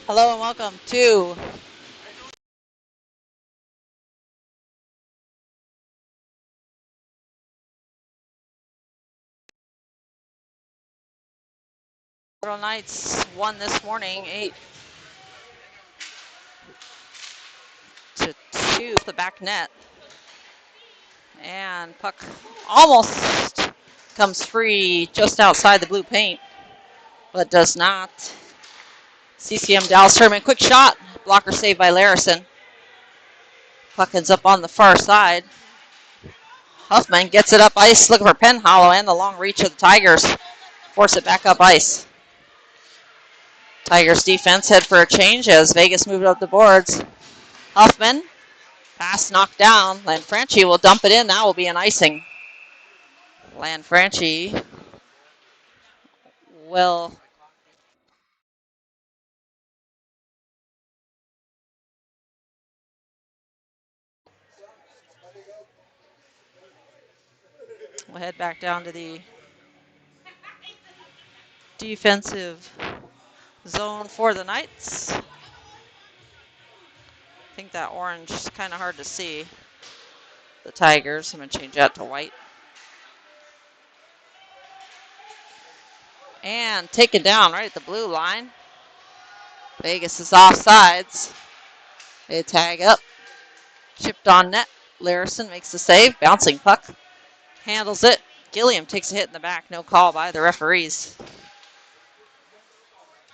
Hello and welcome to Little Knights won this morning 8-2 the back net, and puck almost comes free just outside the blue paint, but does not. CCM Dallas tournament quick shot, blocker saved by Larison. Puck ends up on the far side. Huffman gets it up ice, looking for Penhollow and the long reach of the Tigers. Force it back up ice. Tigers defense head for a change as Vegas moved up the boards. Huffman, pass knocked down. Lanfranchi will dump it in. That will be an icing. Lanfranchi will head back down to the defensive zone for the Knights. I think that orange is kind of hard to see. The Tigers. I'm going to change that to white. And taken down right at the blue line. Vegas is offsides. They tag up. Chipped on net. Larison makes the save. Bouncing puck. Handles it. Gilliam takes a hit in the back. No call by the referees.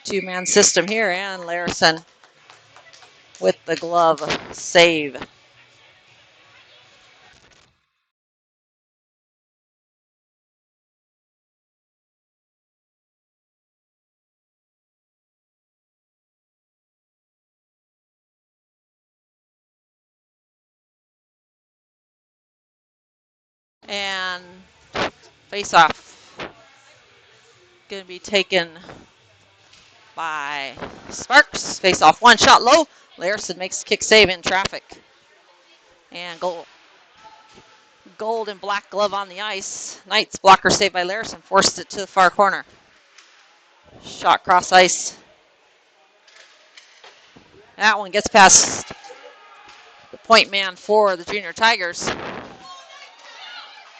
Two-man system here, and Larison with the glove save. And face-off going to be taken by Sparks. Face-off one shot low. Larison makes kick save in traffic. And gold and black glove on the ice. Knights blocker saved by Larison. Forced it to the far corner. Shot cross ice. That one gets past the point man for the Junior Tigers.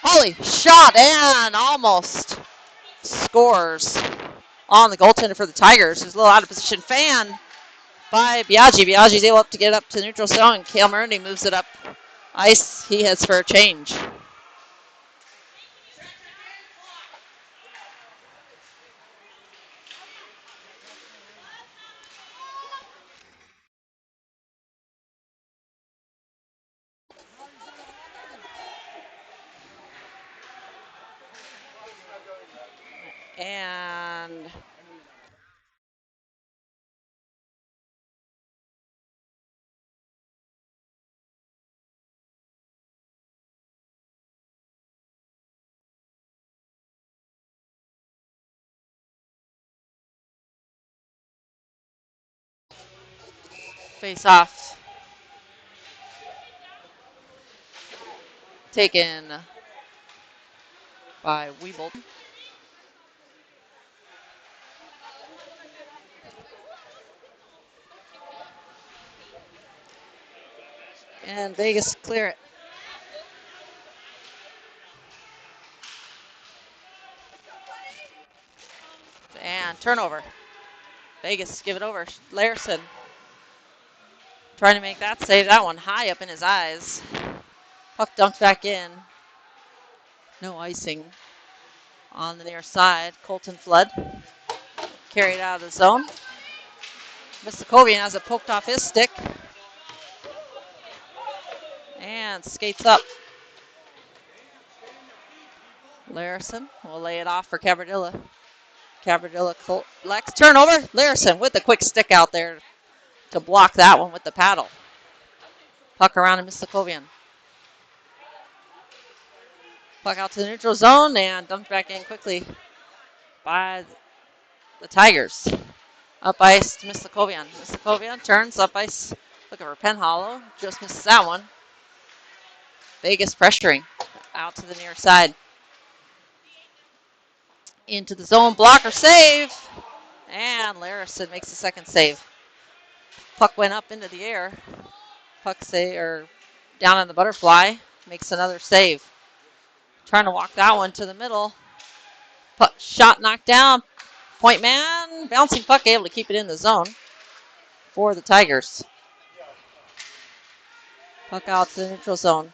Holy shot and almost scores on the goaltender for the Tigers. Who's a little out of position. Fan by Biaggi. Biaggi's able to get up to neutral zone. Cale Marundi moves it up ice. He heads for a change. And face off taken by Weebold. And Vegas clear it. And turnover. Vegas give it over. Larison trying to make that save. That one high up in his eyes. Puck dumped back in. No icing on the near side. Colton Flood carried out of the zone. Mistakovian has it poked off his stick. And skates up. Larison will lay it off for Cabardilla. Cabardilla collects. Turnover. Larison with the quick stick out there to block that one with the paddle. Puck around to Mistakovian. Puck out to the neutral zone and dumped back in quickly by the Tigers. Up ice to Mistakovian. Mistakovian turns up ice. Looking for Penhollow. Just misses that one. Vegas pressuring out to the near side. Into the zone. Blocker save. And Larison makes the second save. Puck went up into the air. Puck or down on the butterfly. Makes another save. Trying to walk that one to the middle. Puck, shot knocked down. Point man. Bouncing puck able to keep it in the zone for the Tigers. Puck out to the neutral zone.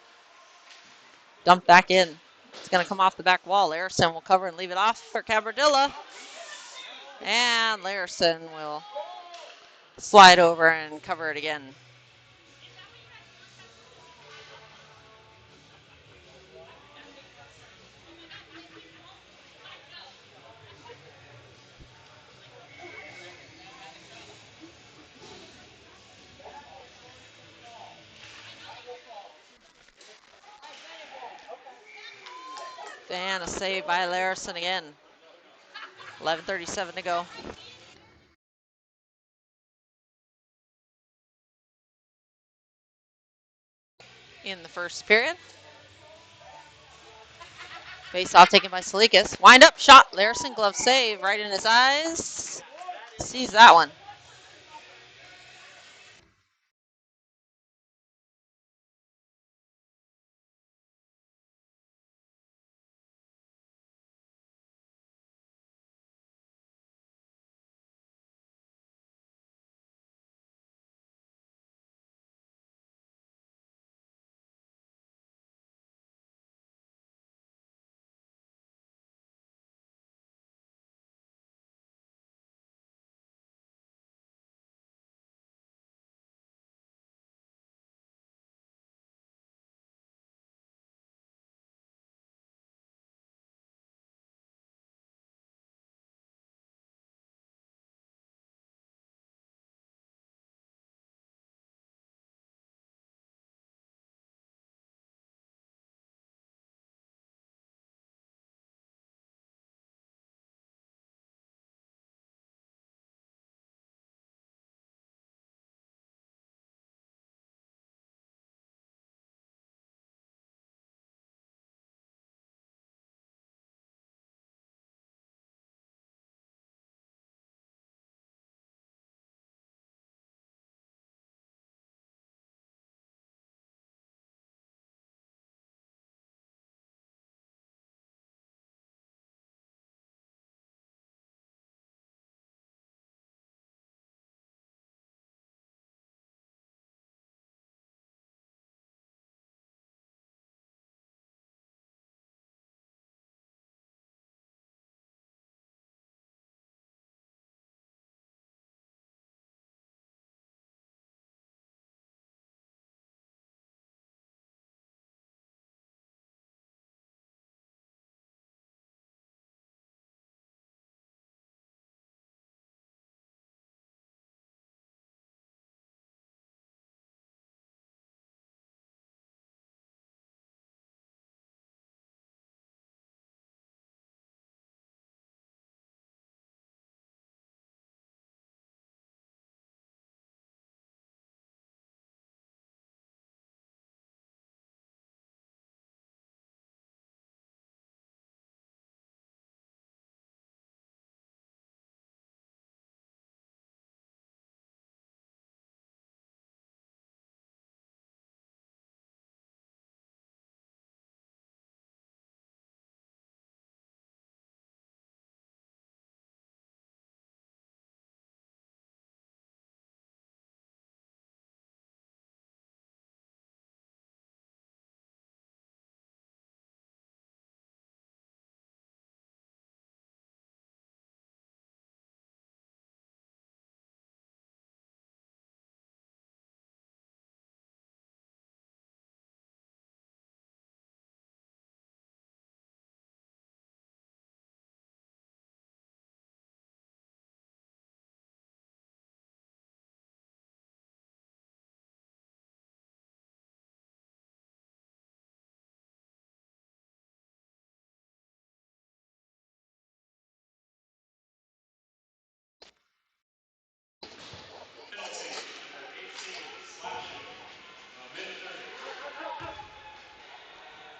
Dumped back in. It's going to come off the back wall. Larison will cover and leave it off for Cabradilla. And Larison will slide over and cover it again. And a save by Larison again. 11:37 to go. In the first period. Face off taken by Salikas. Wind up shot. Larison glove save right in his eyes. Sees that one.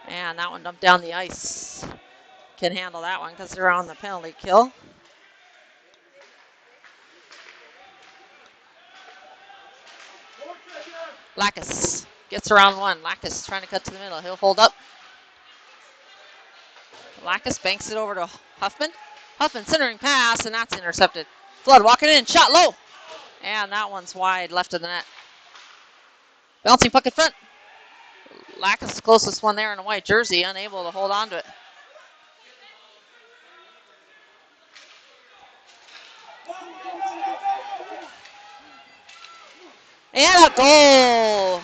And that one dumped down the ice. Can handle that one because they're on the penalty kill. Lacus gets around one. Lacus trying to cut to the middle. He'll hold up. Lacus banks it over to Huffman. Huffman centering pass, and that's intercepted. Flood walking in, shot low. And that one's wide, left of the net. Bouncing puck in front. Lacus, closest one there in a white jersey, unable to hold on to it. And a goal.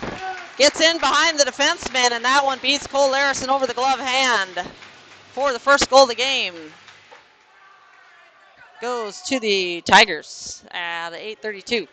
Gets in behind the defenseman, and that one beats Cole Larison over the glove hand for the first goal of the game. Goes to the Tigers at 8:32.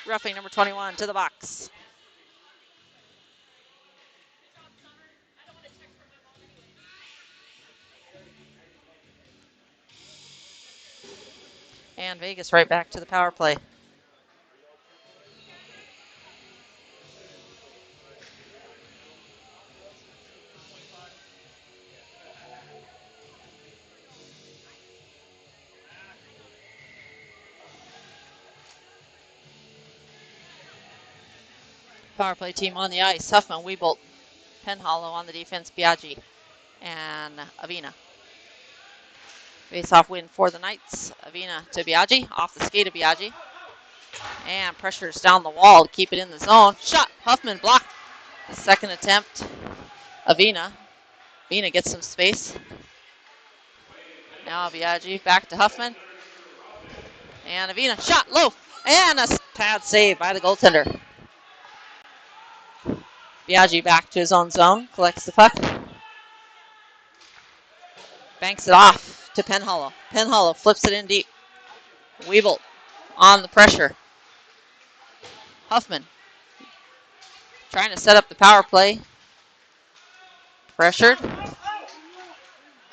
Roughing number 21 to the box. And Vegas right back to the power play. Power play team on the ice. Huffman, Weebolt, Penhollow on the defense, Biaggi, and Avina. Face-off win for the Knights. Avina to Biaggi, off the skate of Biaggi. And pressures down the wall to keep it in the zone. Shot, Huffman blocked. The second attempt, Avina. Avina gets some space. Now Biaggi back to Huffman. And Avina, shot low. And a pad save by the goaltender. Biaggi back to his own zone, collects the puck. Banks it off to Penhollow. Penhollow flips it in deep. Weebolt on the pressure. Huffman trying to set up the power play. Pressured.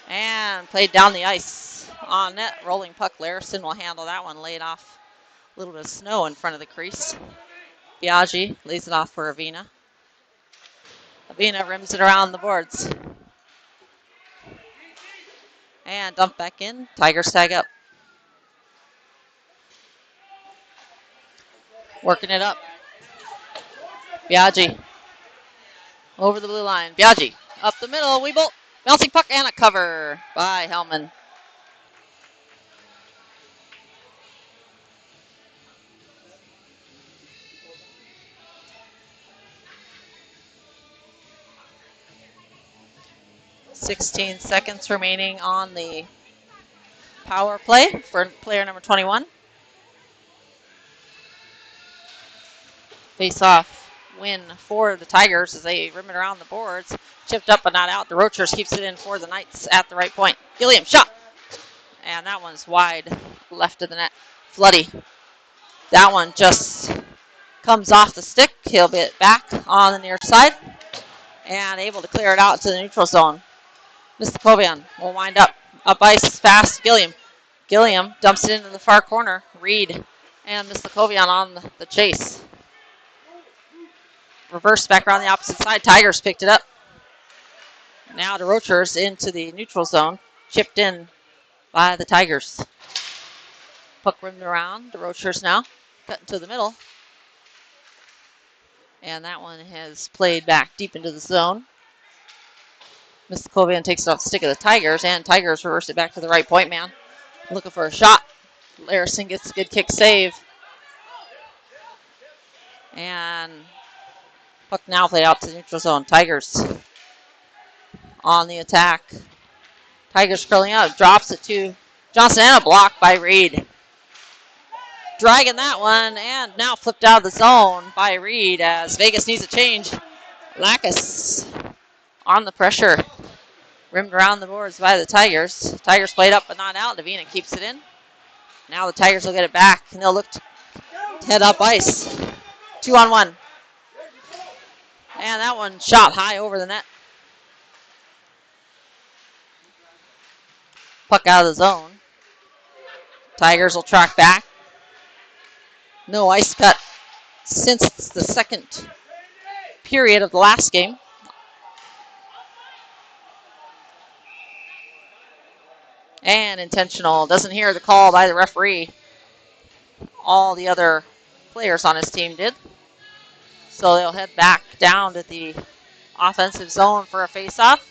And played down the ice. On net, rolling puck. Larison will handle that one. Laid off a little bit of snow in front of the crease. Biaggi lays it off for Avina. Avina rims it around the boards. And dump back in. Tigers tag up. Working it up. Biaggi over the blue line. Biaggi up the middle. Weebolt. Bouncing puck and a cover by Hellman. .16 seconds remaining on the power play for player number 21. Face-off win for the Tigers as they rim it around the boards. Chipped up but not out. The Roachers keeps it in for the Knights at the right point. Gilliam, shot! And that one's wide left of the net. Floody. That one just comes off the stick. He'll be back on the near side and able to clear it out to the neutral zone. Mr. Kovian will wind up ice fast. Gilliam. Gilliam dumps it into the far corner. Reed and Mr. Kovian on the chase. Reverse back around the opposite side. Tigers picked it up. Now the Roachers into the neutral zone. Chipped in by the Tigers. Puck rimmed around. The Roachers now cutting to the middle. And that one has played back deep into the zone. Mr. Kovian takes it off the stick of the Tigers, and Tigers reverse it back to the right point man. Looking for a shot. Larison gets a good kick save. And puck now played out to the neutral zone. Tigers on the attack. Tigers curling out. Drops it to Johnson and a block by Reed. dragging that one, and now flipped out of the zone by Reed as Vegas needs a change. Lacus on the pressure. Rimmed around the boards by the Tigers. Tigers played up but not out. Davina keeps it in. Now the Tigers will get it back, and they'll look to head up ice. 2-on-1. And that one shot high over the net. Puck out of the zone. Tigers will track back. No ice cut since the second period of the last game. And intentional. Doesn't hear the call by the referee. All the other players on his team did. So they'll head back down to the offensive zone for a face-off.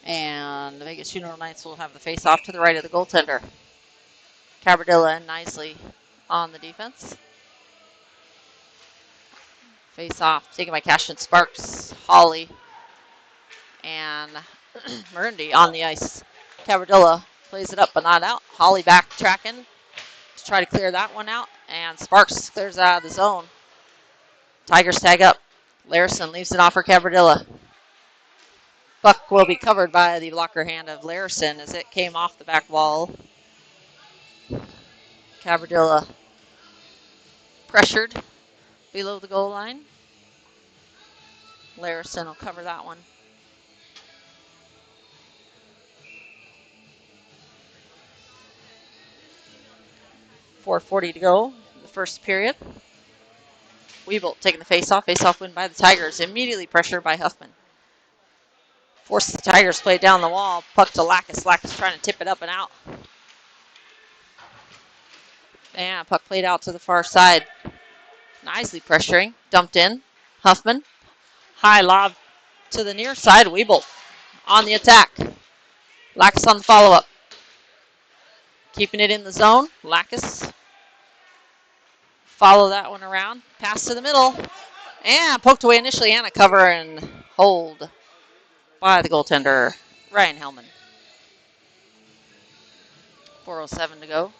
And the Vegas Junior Knights will have the face-off to the right of the goaltender. Cabardilla and Nicely on the defense. Face-off taken by Cashin Sparks, Holly, and Marundi on the ice. Cabardilla plays it up but not out. Holly backtracking to try to clear that one out, and Sparks clears out of the zone. Tigers tag up. Larison leaves it off for Cabardilla. Puck will be covered by the blocker hand of Larison as it came off the back wall. Cabardilla pressured below the goal line. Larison will cover that one. .440 to go in the first period. Weebolt taking the face-off. Face-off win by the Tigers. Immediately pressured by Huffman. Forces the Tigers play down the wall. Puck to Lacus. Lacus trying to tip it up and out. And puck played out to the far side. Nicely pressuring. Dumped in. Huffman. High lob to the near side. Weebolt on the attack. Lacus on the follow-up. Keeping it in the zone. Lacus. Follow that one around. Pass to the middle. And poked away initially. And a cover and hold by the goaltender, Ryan Hellman. 4:07 to go.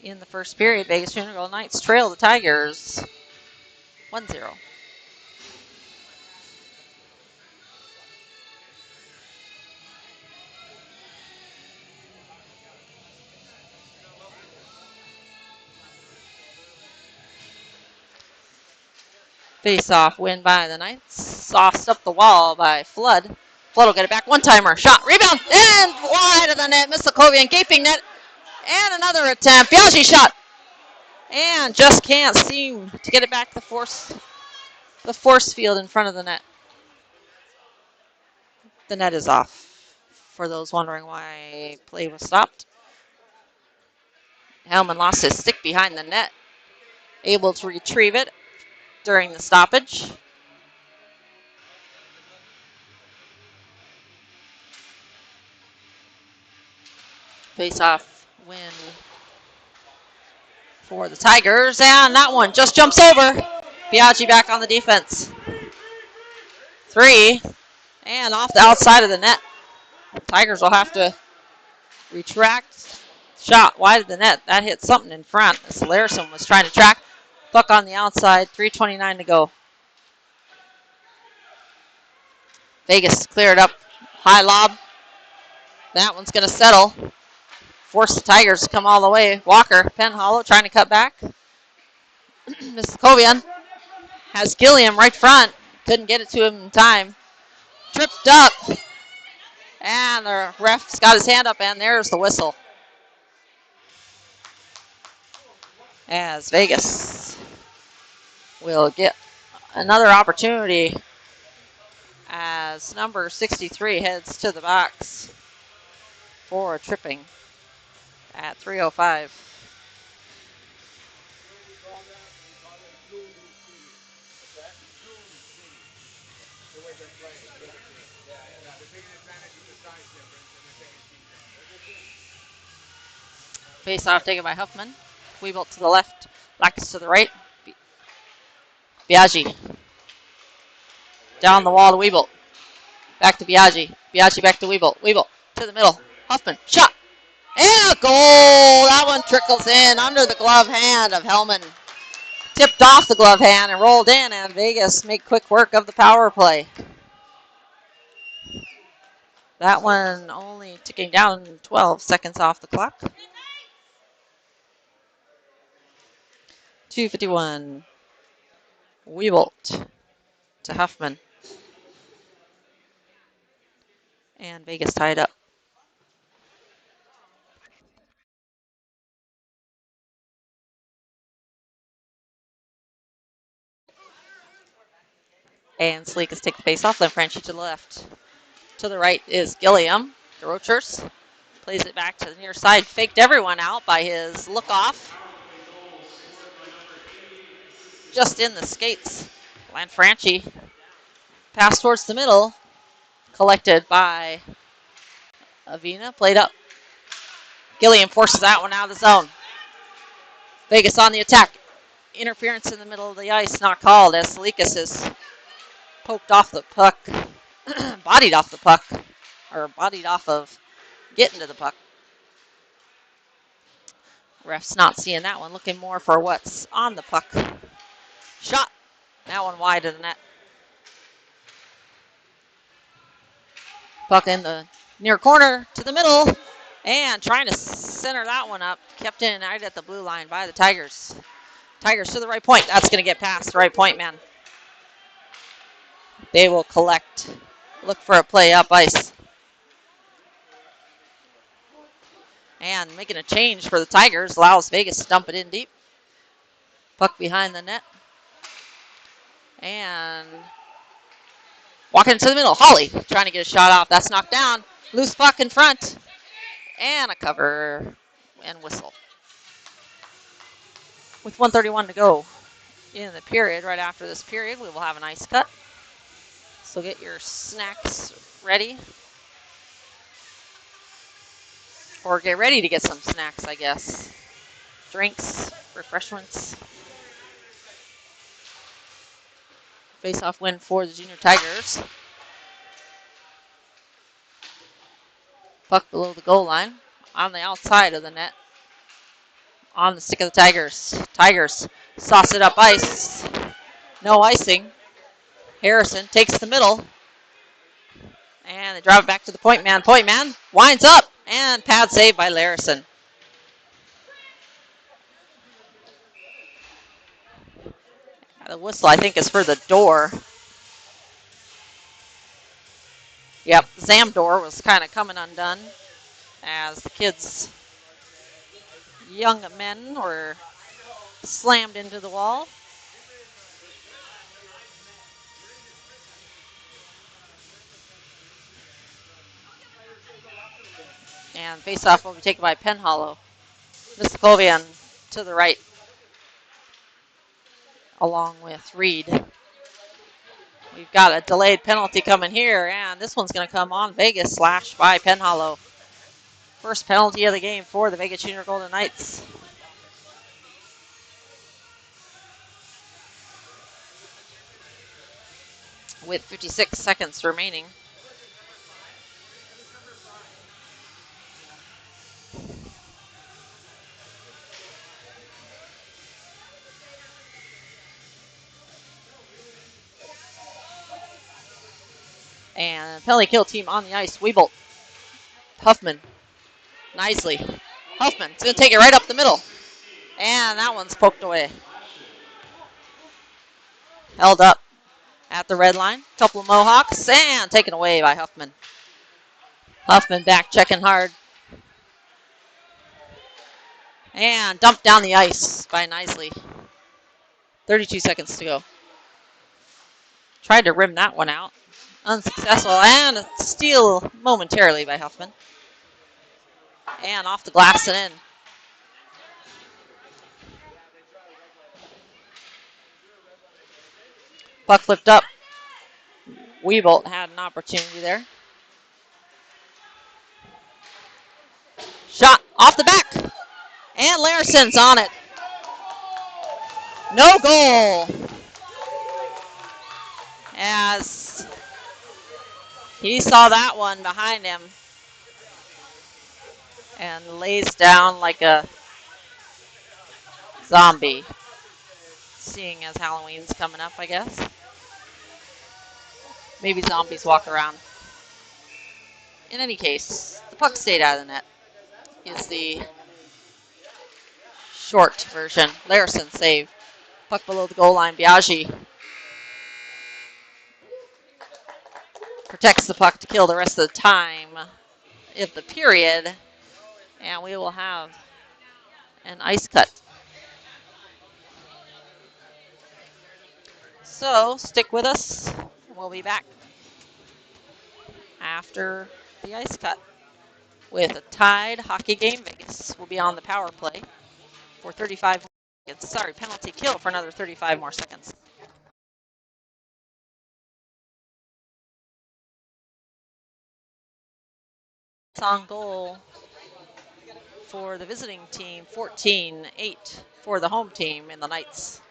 In the first period, Vegas Junior Knights trail the Tigers 1-0. Face-off win by the Knights. Sauced up the wall by Flood. Flood will get it back. One-timer. Shot. Rebound. And wide of the net. Mislakovian gaping net. And another attempt. Biaggi shot. And just can't seem to get it back to the force field in front of the net. The net is off. For those wondering why play was stopped. Hellman lost his stick behind the net. Able to retrieve it during the stoppage. Face-off win for the Tigers, and that one just jumps over. Biaggi back on the defense. 3, and off the outside of the net. Tigers will have to retract. Shot wide of the net. That hit something in front. As Larison was trying to track. Puck on the outside. 3:29 to go. Vegas cleared up. High lob. That one's going to settle. Force the Tigers to come all the way. Walker, Penhollow trying to cut back. Miskovian has Gilliam right front. Couldn't get it to him in time. Tripped up. And the ref's got his hand up, and there's the whistle. As Vegas will get another opportunity as number 63 heads to the box for a tripping at 3:05. Face off taken by Huffman. Weebolt to the left, Lacus to the right. Biaggi. Down the wall to Weeble. Back to Biaggi. Biaggi back to Weeble. Weeble to the middle. Huffman. Shot. And a goal. That one trickles in under the glove hand of Hellman. Tipped off the glove hand and rolled in, and Vegas make quick work of the power play. That one only ticking down 12 seconds off the clock. 2:51. Weebolt to Huffman. And Vegas tied up. And Salikas take the face off. Franchi to the left. To the right is Gilliam. The Roachers plays it back to the near side. Faked everyone out by his look off. Just in the skates. Lanfranchi. Pass towards the middle. Collected by Avina. Played up. Gilliam forces that one out of the zone. Vegas on the attack. Interference in the middle of the ice. Not called as Salikas is poked off the puck. Bodied off the puck. Or bodied off of getting to the puck. Ref's not seeing that one. Looking more for what's on the puck. Shot. That one wide of the net. Puck in the near corner to the middle. And trying to center that one up. Kept in right at the blue line by the Tigers. Tigers to the right point. That's going to get past the right point man. They will collect. Look for a play up ice. And making a change for the Tigers. Allows Vegas to dump it in deep. Puck behind the net. And walking into the middle. Holly trying to get a shot off. That's knocked down. Loose puck in front. And a cover and whistle. With 1:31 to go in the period, right after this period, we will have an ice cut. So get your snacks ready. Or get ready to get some snacks, I guess. Drinks, refreshments. Face-off win for the Junior Tigers. Puck below the goal line. On the outside of the net. On the stick of the Tigers. Tigers sauce it up ice. No icing. Harrison takes the middle. And they drive it back to the point man. Point man winds up. And pad save by Larison. The whistle, I think, is for the door. Yep, Zam door was kind of coming undone as the kids, young men, were slammed into the wall. And face-off will be taken by Penhollow. Miskovian to the right, along with Reed. We've got a delayed penalty coming here, and this one's going to come on Vegas / by Penhollow. First penalty of the game for the Vegas Junior Golden Knights. With 56 seconds remaining. And penalty kill team on the ice. Weebolt. Huffman. Nicely. Huffman's going to take it right up the middle. And that one's poked away. Held up at the red line. Couple of Mohawks. And taken away by Huffman. Huffman back checking hard. And dumped down the ice by Nicely. 32 seconds to go. Tried to rim that one out. Unsuccessful, and a steal momentarily by Huffman. And off the glass and in. Puck flipped up. Weebolt had an opportunity there. Shot off the back. And Larson's on it. No goal. as he saw that one behind him and lays down like a zombie, seeing as Halloween's coming up, I guess. Maybe zombies walk around. In any case, the puck stayed out of the net is the short version. Larison save. Puck below the goal line. Biaggi protects the puck to kill the rest of the time of the period. And we will have an ice cut. So stick with us. We'll be back after the ice cut with a tied hockey game. Vegas will be on the power play for 35 seconds. Sorry, penalty kill for another 35 more seconds. It's on goal for the visiting team, 14-8 for the home team in the Knights.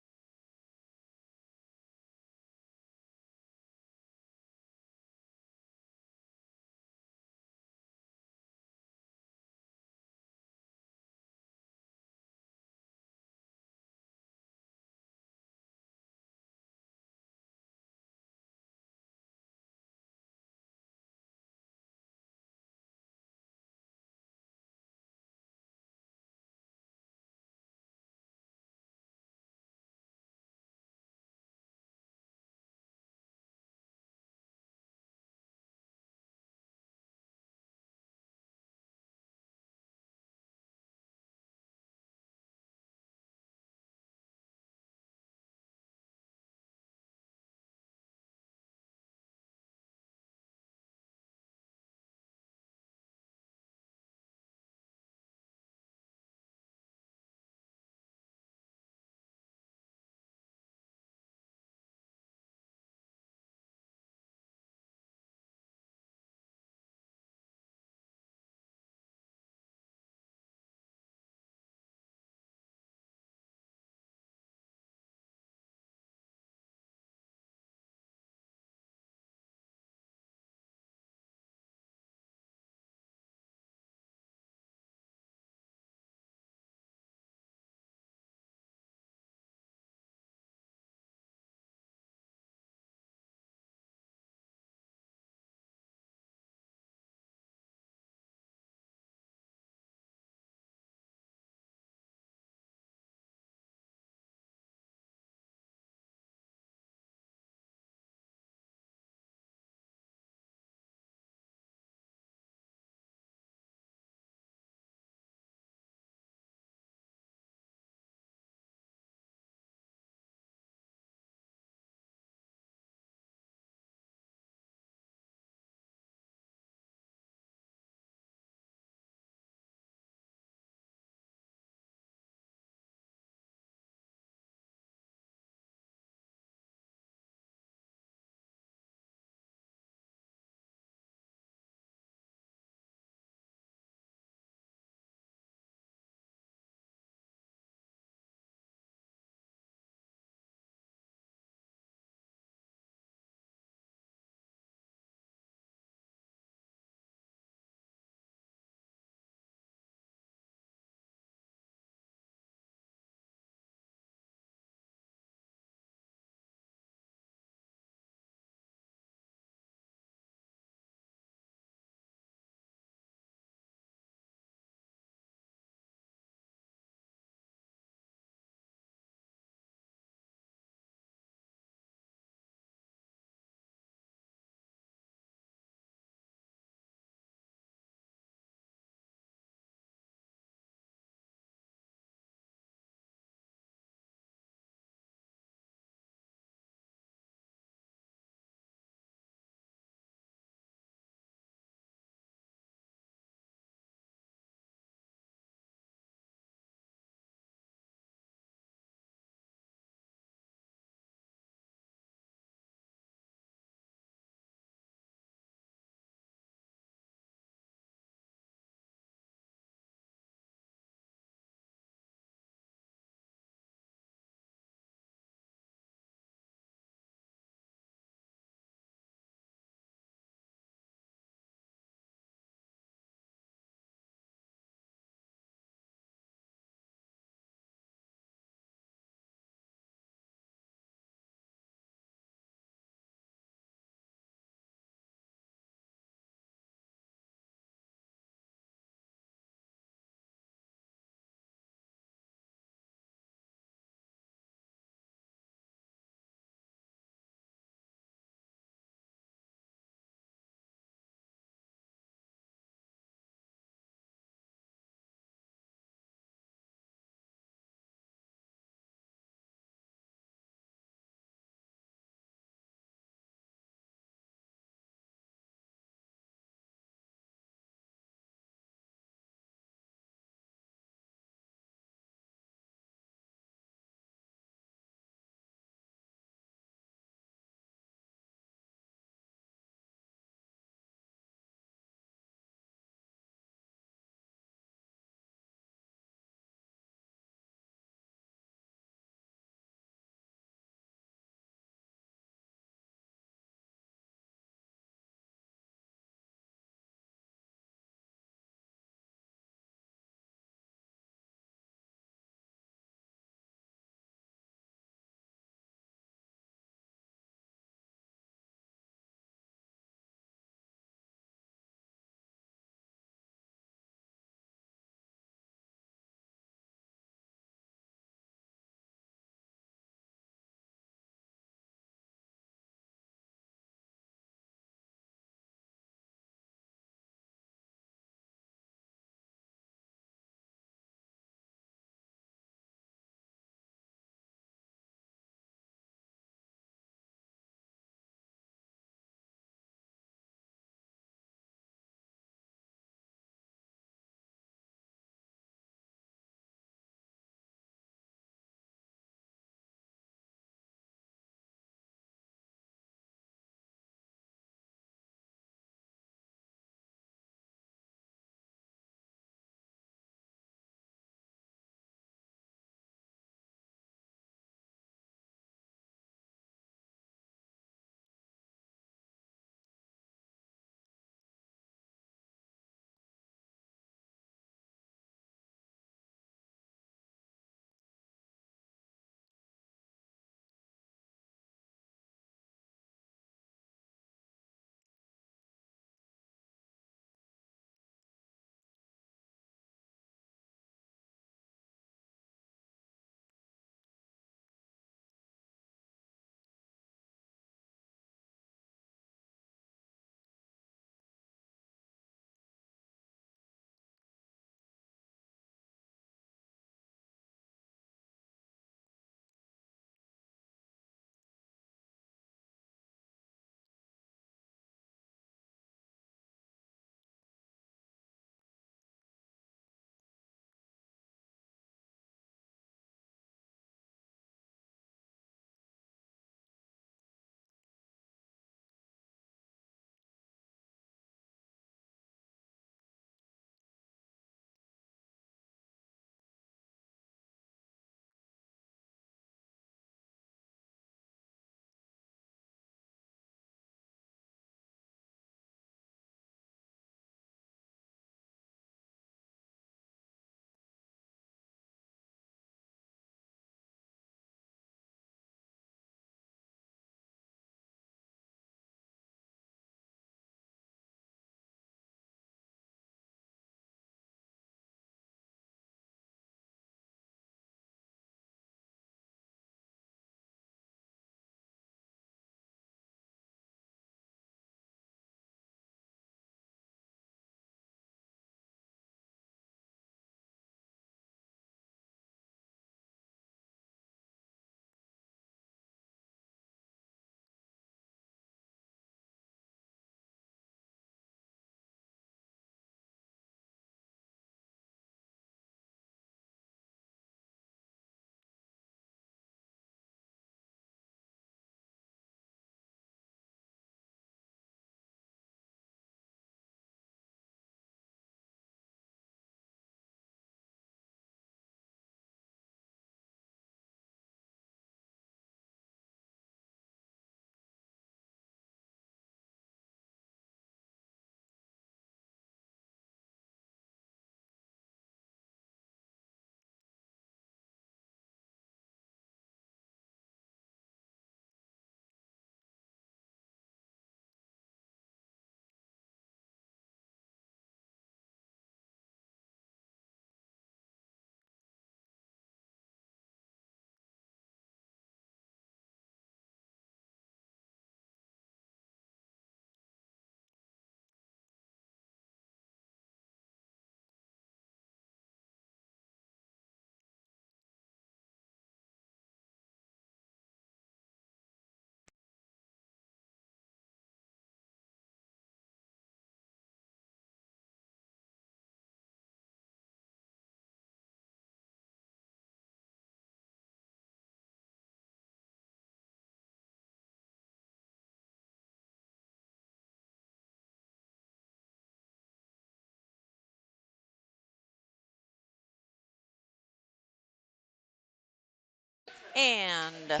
And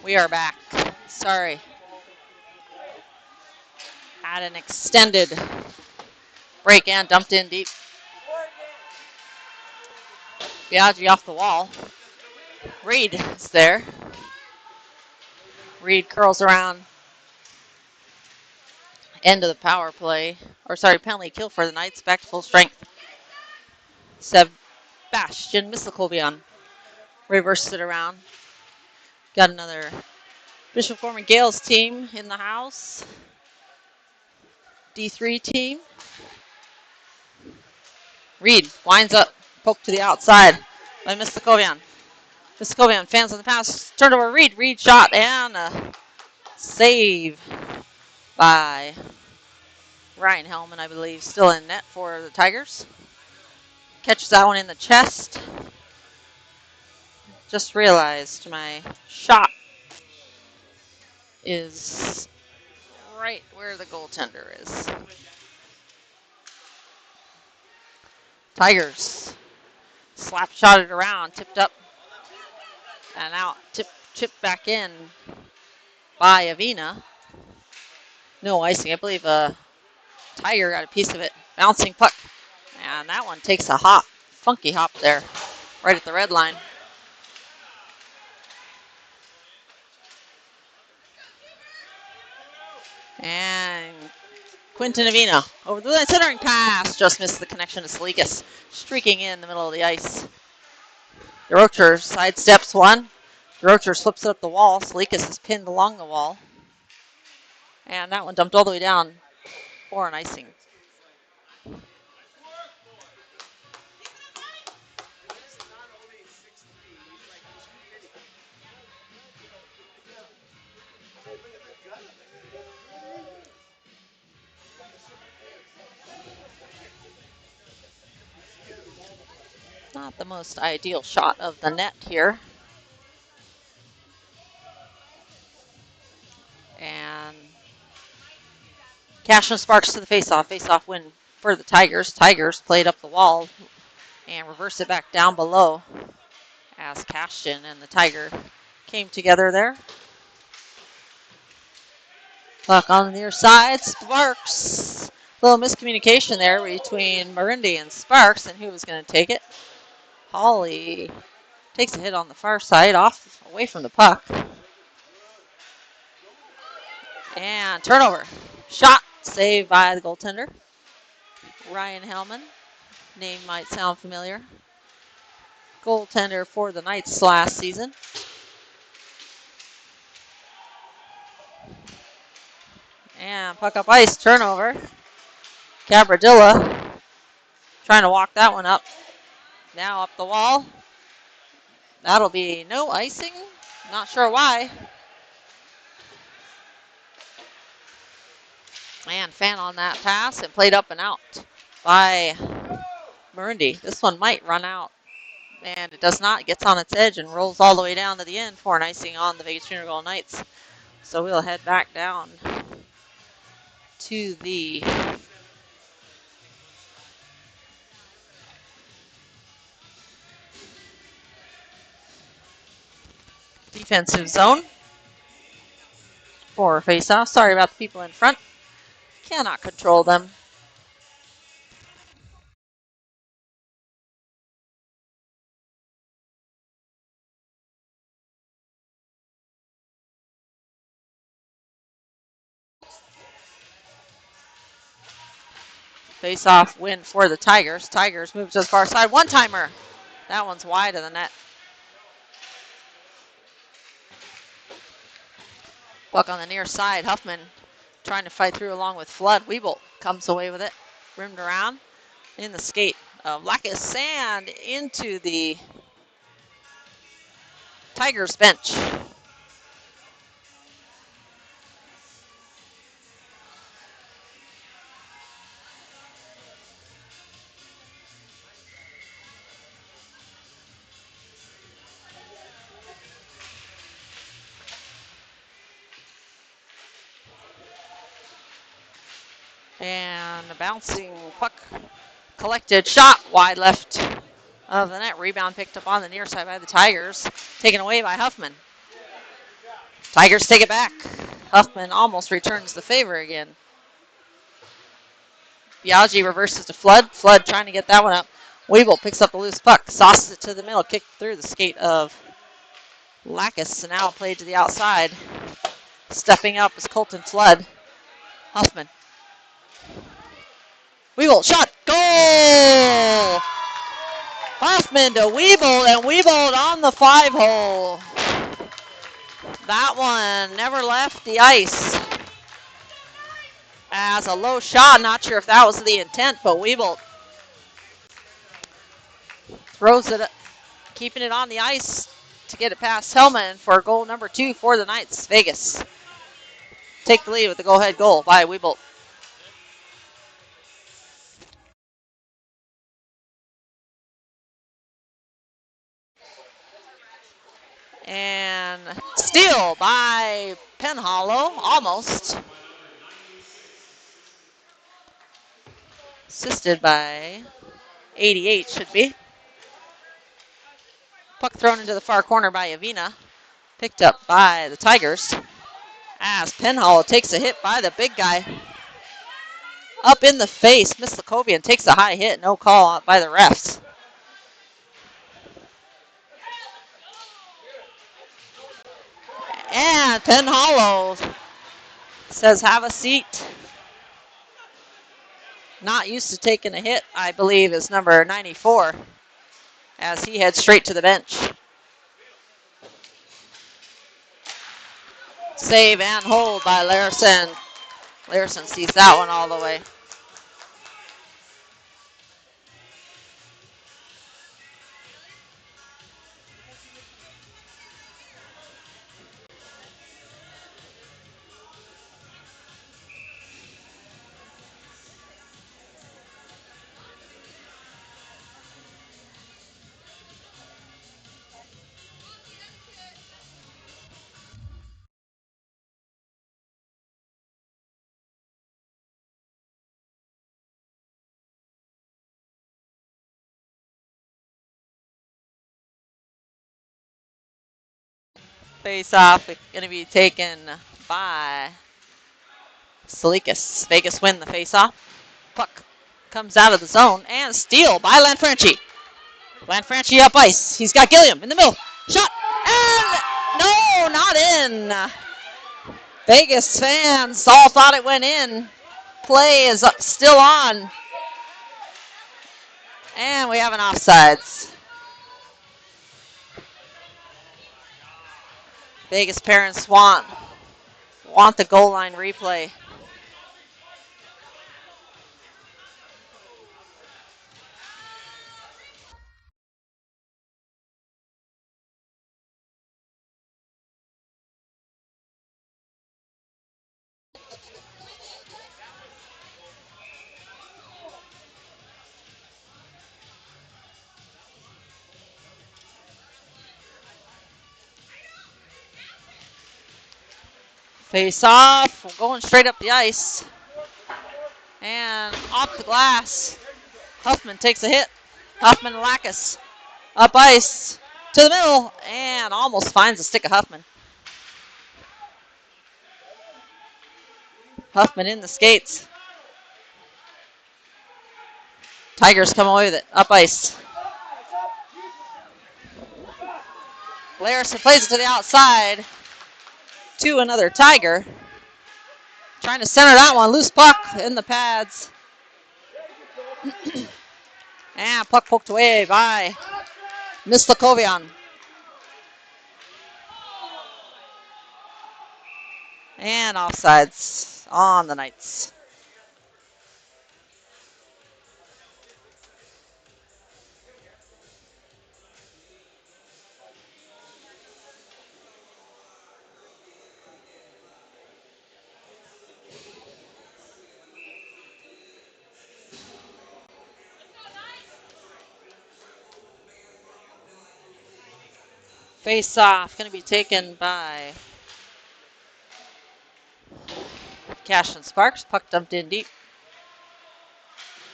we are back. Sorry. Had an extended break and dumped in deep. VJGK off the wall. Reed is there. Reed curls around. End of the power play. Or sorry, penalty kill for the Knights. Back to full strength. Sebastian Mislakovian reversed it around. Got another Bishop Gorman Gales team in the house. D3 team. Reed winds up. Poke to the outside by Mislakovian. Mislakovian fans on the pass. Turned over Reed. Reed shot and a save by Ryan Hellman, I believe, still in net for the Tigers. Catches that one in the chest. Just realized my shot is right where the goaltender is. Tigers slap shot it around, tipped up and out. Chipped back in by Avina. No icing. I believe Tiger got a piece of it. Bouncing puck. And that one takes a hop. Funky hop there. Right at the red line. And Quinton Avina over the centering pass. Just missed the connection to Salikas. Streaking in the middle of the ice. DeRocher sidesteps one. DeRocher slips it up the wall. Salikas is pinned along the wall. And that one dumped all the way down for an icing. Not the most ideal shot of the net here. And Cashman sparks to the faceoff. Faceoff win for the Tigers. Tigers played up the wall and reverse it back down below as Cashman and the Tiger came together there. Puck on the near side. Sparks. A little miscommunication there between Marindi and Sparks and who was going to take it. Hawley takes a hit on the far side, off away from the puck. And turnover. Shot. Saved by the goaltender. Ryan Hellman. Name might sound familiar. Goaltender for the Knights last season. And puck up ice. Turnover. Cabradilla trying to walk that one up. Now up the wall. That'll be no icing. Not sure why. And fan on that pass and played up and out by Marindi. This one might run out. And it does not. It gets on its edge and rolls all the way down to the end for an icing on the Vegas Junior Gold Knights. So we'll head back down to the defensive zone for face-off. Sorry about the people in front. Cannot control them. Face-off win for the Tigers. Tigers move to the far side. One-timer. That one's wide of the net. Puck on the near side. Huffman trying to fight through along with Flood. Weeble comes away with it. Rimmed around in the skate of Lacus Sand into the Tigers bench. And a bouncing puck collected. Shot wide left of the net. Rebound picked up on the near side by the Tigers. Taken away by Huffman. Tigers take it back. Huffman almost returns the favor again. Biaggi reverses to Flood. Flood trying to get that one up. Weeble picks up the loose puck. Sauces it to the middle. Kicked through the skate of Lacus. And now played to the outside. Stepping up is Colton Flood. Huffman. Weeble, shot, goal! Huffman to Weeble, and Weeble on the 5-hole. That one never left the ice. As a low shot, not sure if that was the intent, but Weeble throws it, keeping it on the ice to get it past Hellman for goal number 2 for the Knights. Vegas take the lead with the go-ahead goal by Weeble. And steal by Penhollow, almost. Assisted by 88, should be. Puck thrown into the far corner by Avina. Picked up by the Tigers. As Penhollow takes a hit by the big guy. Up in the face, Mislakovian takes a high hit, no call by the refs. And Penhollow says, have a seat. Not used to taking a hit, I believe, is number 94, as he heads straight to the bench. Save and hold by Larison. Larison sees that one all the way. Face off, going to be taken by Salikas. Vegas win the face off. Puck comes out of the zone and steal by Lanfranchi. Lanfranchi up ice. He's got Gilliam in the middle. Shot and no, not in. Vegas fans all thought it went in. Play is still on. And we have an offsides. Vegas parents want the goal line replay. Face off, going straight up the ice. And off the glass. Huffman takes a hit. Huffman Lacus up ice to the middle and almost finds the stick of Huffman. Huffman in the skates. Tigers come away with it. Up ice. Larison plays it to the outside to another Tiger. Trying to center that one. Loose puck in the pads. And puck poked away by Mislakovian. And offsides on the Knights. Face off, going to be taken by Cash and Sparks. Puck dumped in deep.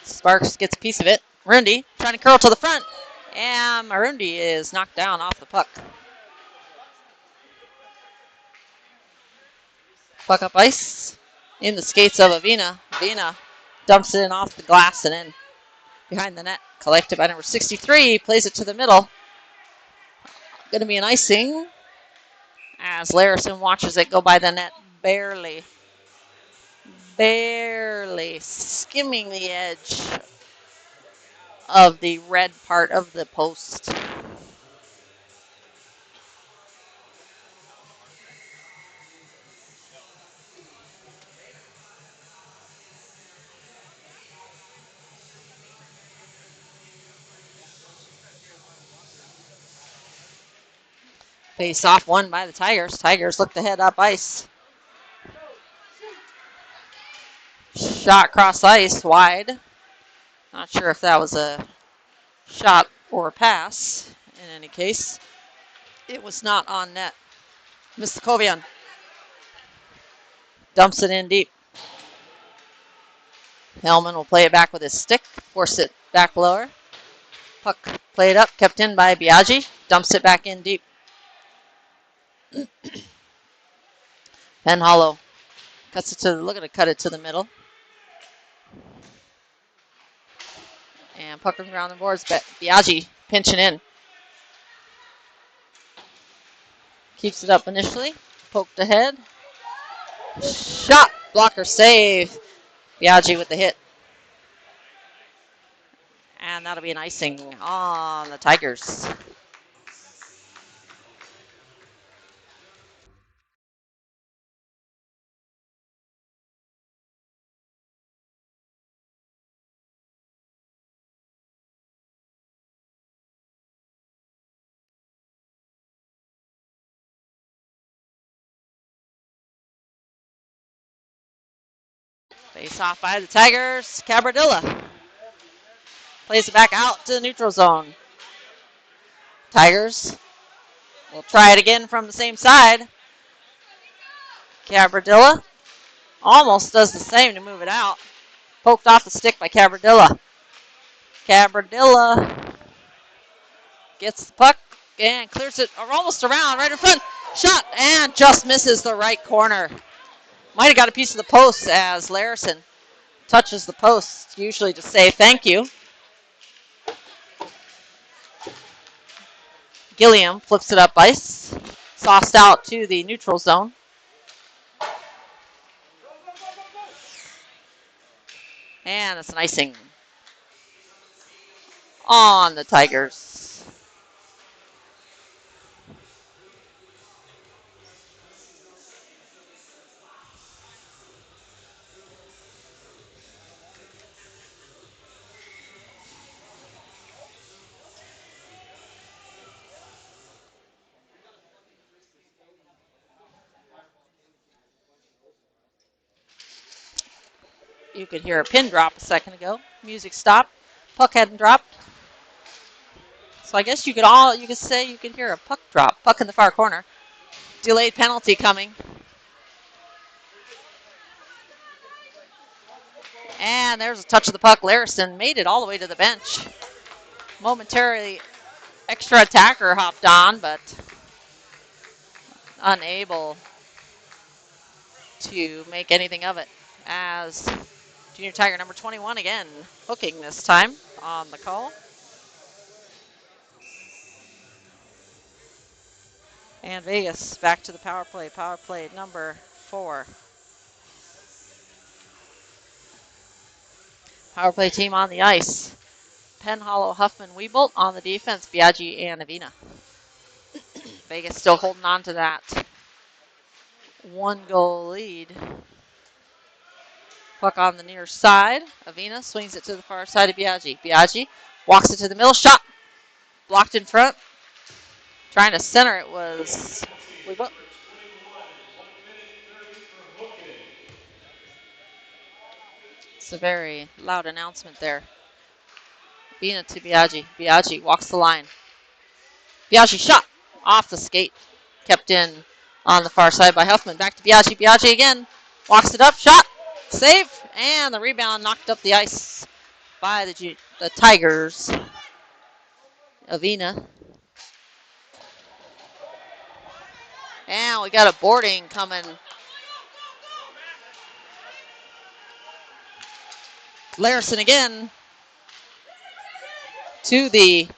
Sparks gets a piece of it. Rundy trying to curl to the front. And Marundi is knocked down off the puck. Puck up ice. In the skates of Avina. Avina dumps it in off the glass and in behind the net. Collected by number 63. Plays it to the middle. Going to be an icing as Larison watches it go by the net barely. Barely skimming the edge of the red part of the post. Face off won by the Tigers. Tigers look to head up ice. Shot cross ice wide. Not sure if that was a shot or a pass. In any case, it was not on net. Mistakovian dumps it in deep. Hellman will play it back with his stick. Force it back lower. Puck played up, kept in by Biaggi. Dumps it back in deep. Penn Hollow cuts it to, looking to cut it to the middle. And puck around the boards. Biaggi pinching in. Keeps it up initially. Poked ahead. Shot. Blocker save. Biaggi with the hit. And that'll be an icing on the Tigers. Face off by the Tigers. Cabradilla plays it back out to the neutral zone. Tigers will try it again from the same side. Cabradilla almost does the same to move it out. Poked off the stick by Cabradilla. Cabradilla gets the puck and clears it almost around right in front. Shot and just misses the right corner. Might have got a piece of the post as Larison touches the post, usually to say thank you. Gilliam flips it up ice. Sauced out to the neutral zone. And it's an icing on the Tigers. You could hear a pin drop a second ago. Music stopped. Puck hadn't dropped. So I guess you could say you could hear a puck drop. Puck in the far corner. Delayed penalty coming. And there's a touch of the puck. Larison made it all the way to the bench. Momentarily, extra attacker hopped on, but unable to make anything of it. As Junior Tiger number 21 again, hooking this time on the call. And Vegas back to the power play. Power play number 4. Power play team on the ice. Penn Hollow, Huffman, Weebolt on the defense. Biaggi and Avina. Vegas still holding on to that 1-goal lead. Puck on the near side. Avina swings it to the far side of Biaggi. Biaggi walks it to the middle. Shot. Blocked in front. Trying to center it was Weebolt. It's a very loud announcement there. Avina to Biaggi. Biaggi walks the line. Biaggi shot off the skate. Kept in on the far side by Huffman. Back to Biaggi. Biaggi again. Walks it up. Shot. Save. And the rebound knocked up the ice by the Tigers. Avina. And we got a boarding coming. Larison again to the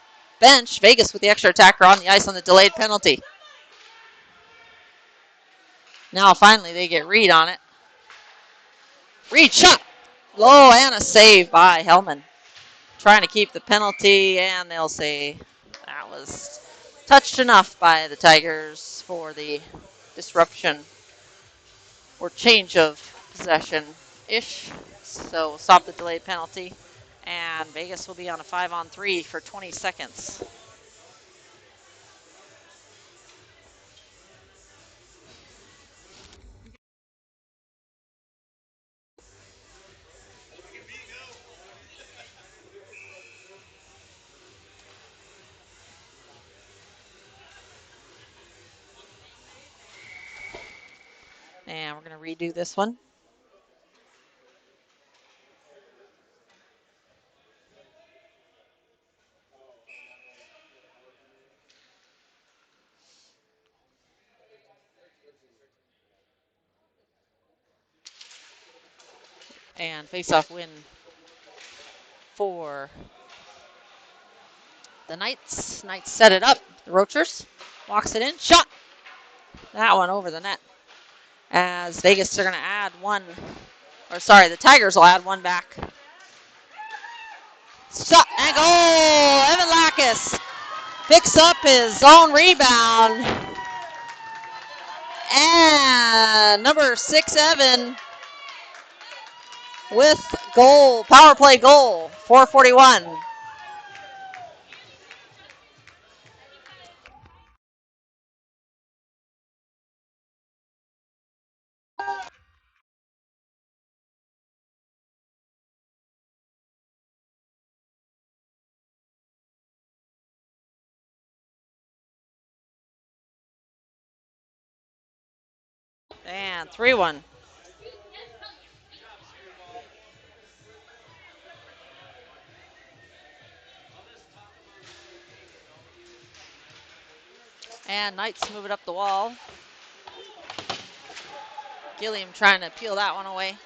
bench. Vegas with the extra attacker on the ice on the delayed penalty. Now finally they get Reed on it. Reed shot. Low and a save by Hellman. Trying to keep the penalty, and they'll say that was touched enough by the Tigers for the disruption or change of possession-ish. So we'll stop the delayed penalty, and Vegas will be on a 5-on-3 for 20 seconds. And we're going to redo this one. And face-off win for the Knights. Knights set it up. The Roachers walks it in. Shot. That one over the net. As Vegas are going to add one. Or sorry, the Tigers will add one back. Shot and goal. Evan Lackus picks up his own rebound. And number 6, Evan, with goal, power play goal, 4:41. And 3-1. And Knights move it up the wall. Gilliam trying to peel that one away.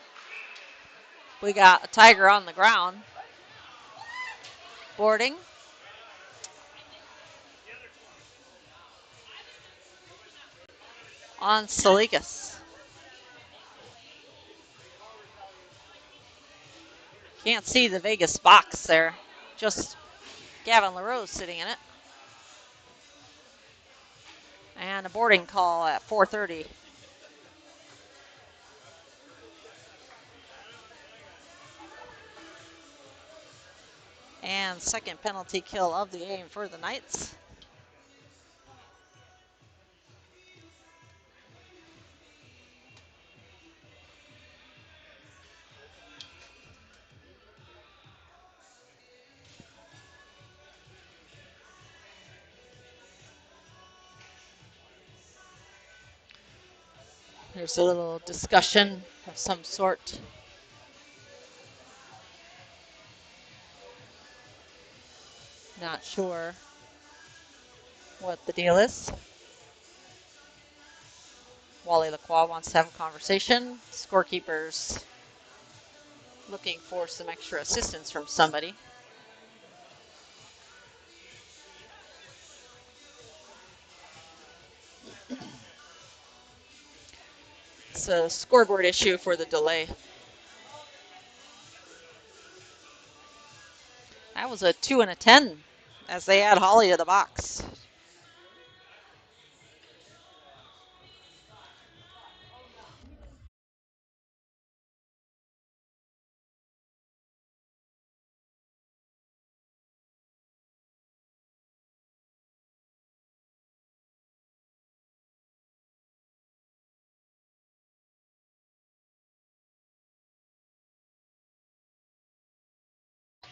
We got a Tiger on the ground. Boarding. On Salikas. Can't see the Vegas box there. Just Gavin LaRose sitting in it. And a boarding call at 4:30. And second penalty kill of the game for the Knights. There's a little discussion of some sort. Not sure what the deal is. Wally Lacroix wants to have a conversation. Scorekeepers looking for some extra assistance from somebody. It's a scoreboard issue for the delay. That was a 2 and a 10 as they add Holly to the box.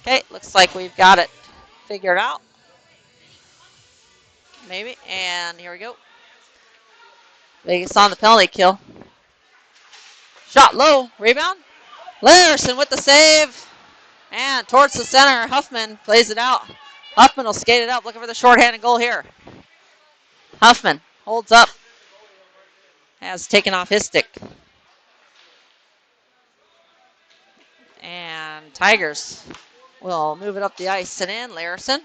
Okay, looks like we've got it figured out. Maybe, and here we go. Vegas on the penalty kill. Shot low, rebound. Larson with the save. And towards the center, Huffman plays it out. Huffman will skate it up, looking for the shorthanded goal here. Huffman holds up. Has taken off his stick. And Tigers will move it up the ice and in. Larison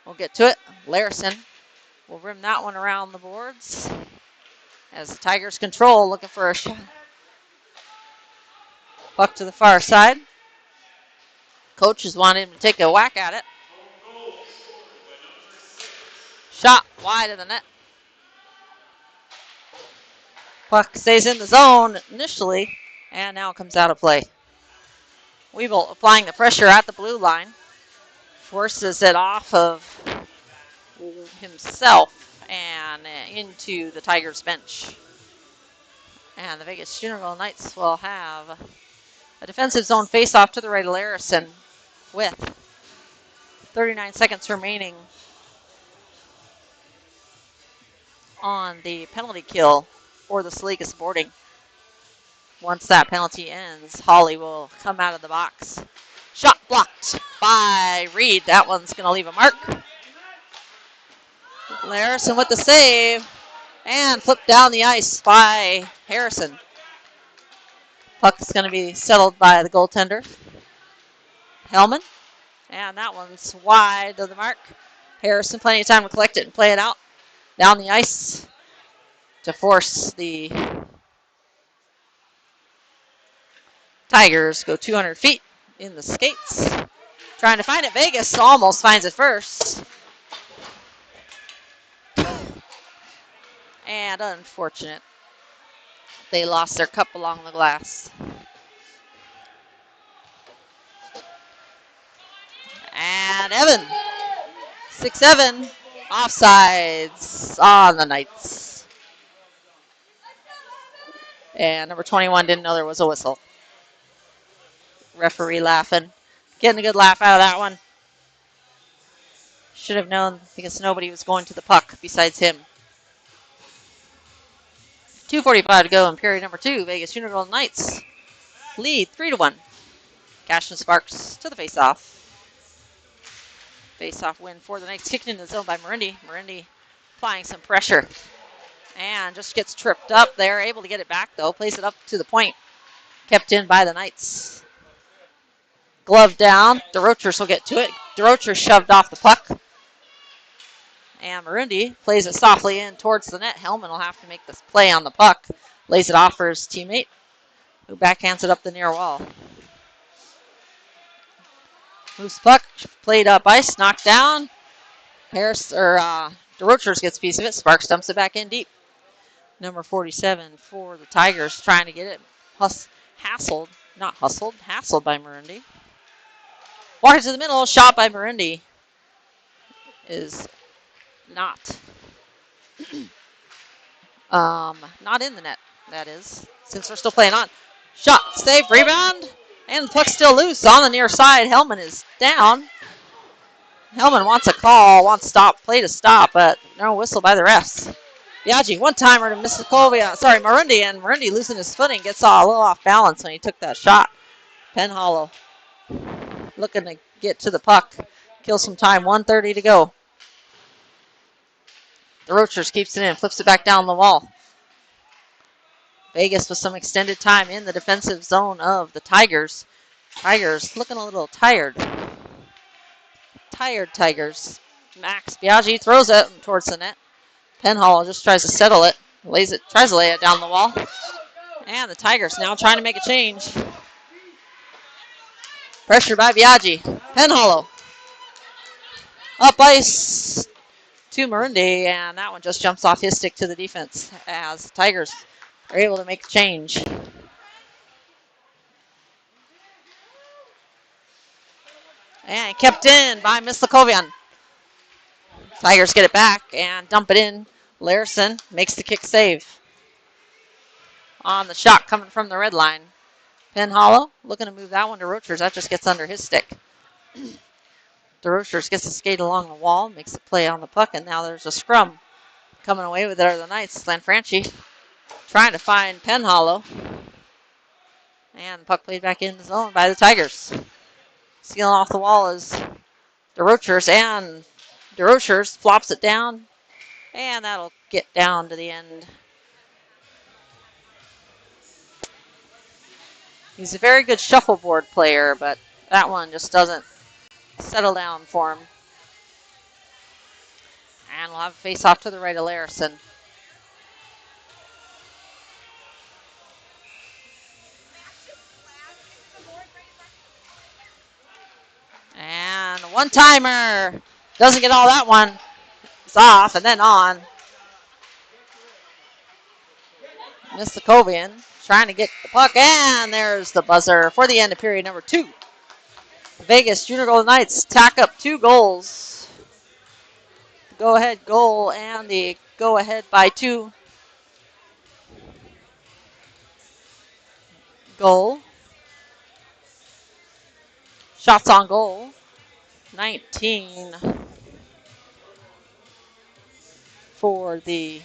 will get to it. Larison will rim that one around the boards. As the Tigers control, looking for a shot. Puck to the far side. Coaches want him to take a whack at it. Shot wide of the net. Puck stays in the zone initially, and now comes out of play. Weevil applying the pressure at the blue line. Forces it off of himself and into the Tigers bench. And the Vegas Funeral Knights will have a defensive zone face-off to the right of Larison with 39 seconds remaining on the penalty kill for the Saligas boarding. Once that penalty ends, Holly will come out of the box. Shot blocked by Reed. That one's going to leave a mark. Larison with the save. And flipped down the ice by Harrison. Puck's going to be settled by the goaltender, Hellman. And that one's wide of the mark. Harrison, plenty of time to collect it and play it out. Down the ice to force the Tigers go 200 feet in the skates. Trying to find it. Vegas almost finds it first. And unfortunate. They lost their cup along the glass. And Evan. 6-7. Offsides on the Knights. And number 21 didn't know there was a whistle. Referee laughing. Getting a good laugh out of that one. Should have known because nobody was going to the puck besides him. 2:45 to go in period number 2. Vegas Funeral Knights lead 3-1. Cashman Sparks to the faceoff. Faceoff win for the Knights. Kicked into the zone by Marindi. Marindi applying some pressure. And just gets tripped up there. Able to get it back though. Plays it up to the point. Kept in by the Knights. Glove down. DeRochers will get to it. DeRochers shoved off the puck. And Marindi plays it softly in towards the net. Hellman will have to make this play on the puck. Lays it off for his teammate, who backhands it up the near wall. Moves puck, played up ice, knocked down. DeRochers gets a piece of it. Sparks dumps it back in deep. Number 47 for the Tigers trying to get it hassled by Marindi. Walking to the middle, shot by Marindi is not in the net, that is, since we're still playing on. Shot, save, rebound, and the puck's still loose on the near side. Hellman is down. Hellman wants a call, wants play to stop, but no whistle by the refs. Biaggi, one-timer to Marindi, and Marindi losing his footing, gets a little off balance when he took that shot. Penhollow looking to get to the puck, kill some time, 1:30 to go. The Roachers keeps it in, flips it back down the wall. Vegas with some extended time in the defensive zone of the Tigers. Tigers looking a little tired. Tired Tigers. Max Biaggi throws it towards the net. Penhall just tries to settle it. Tries to lay it down the wall. And the Tigers now trying to make a change. Pressure by Biaggi. Penhollow. Up ice to Marindi, and that one just jumps off his stick to the defense as the Tigers are able to make a change. And kept in by Mislakovian. Tigers get it back and dump it in. Larison makes the kick save. On the shot coming from the red line. Penhollow looking to move that one to Roachers. That just gets under his stick. DeRochers gets to skate along the wall, makes a play on the puck, and now there's a scrum. Coming away with it are the Knights. Lanfranchi trying to find Penhollow. And the puck played back in the zone by the Tigers. Stealing off the wall is DeRochers flops it down, and that'll get down to the end. He's a very good shuffleboard player, but that one just doesn't settle down for him. And we'll have a face off to the right of Larison. And one timer. Doesn't get all that one. It's off and then on. Mistakovian trying to get the puck, and there's the buzzer for the end of period number 2. Vegas Junior Golden Knights tack up 2 goals. The go-ahead goal and the go-ahead by 2 goal. Shots on goal, 19 for the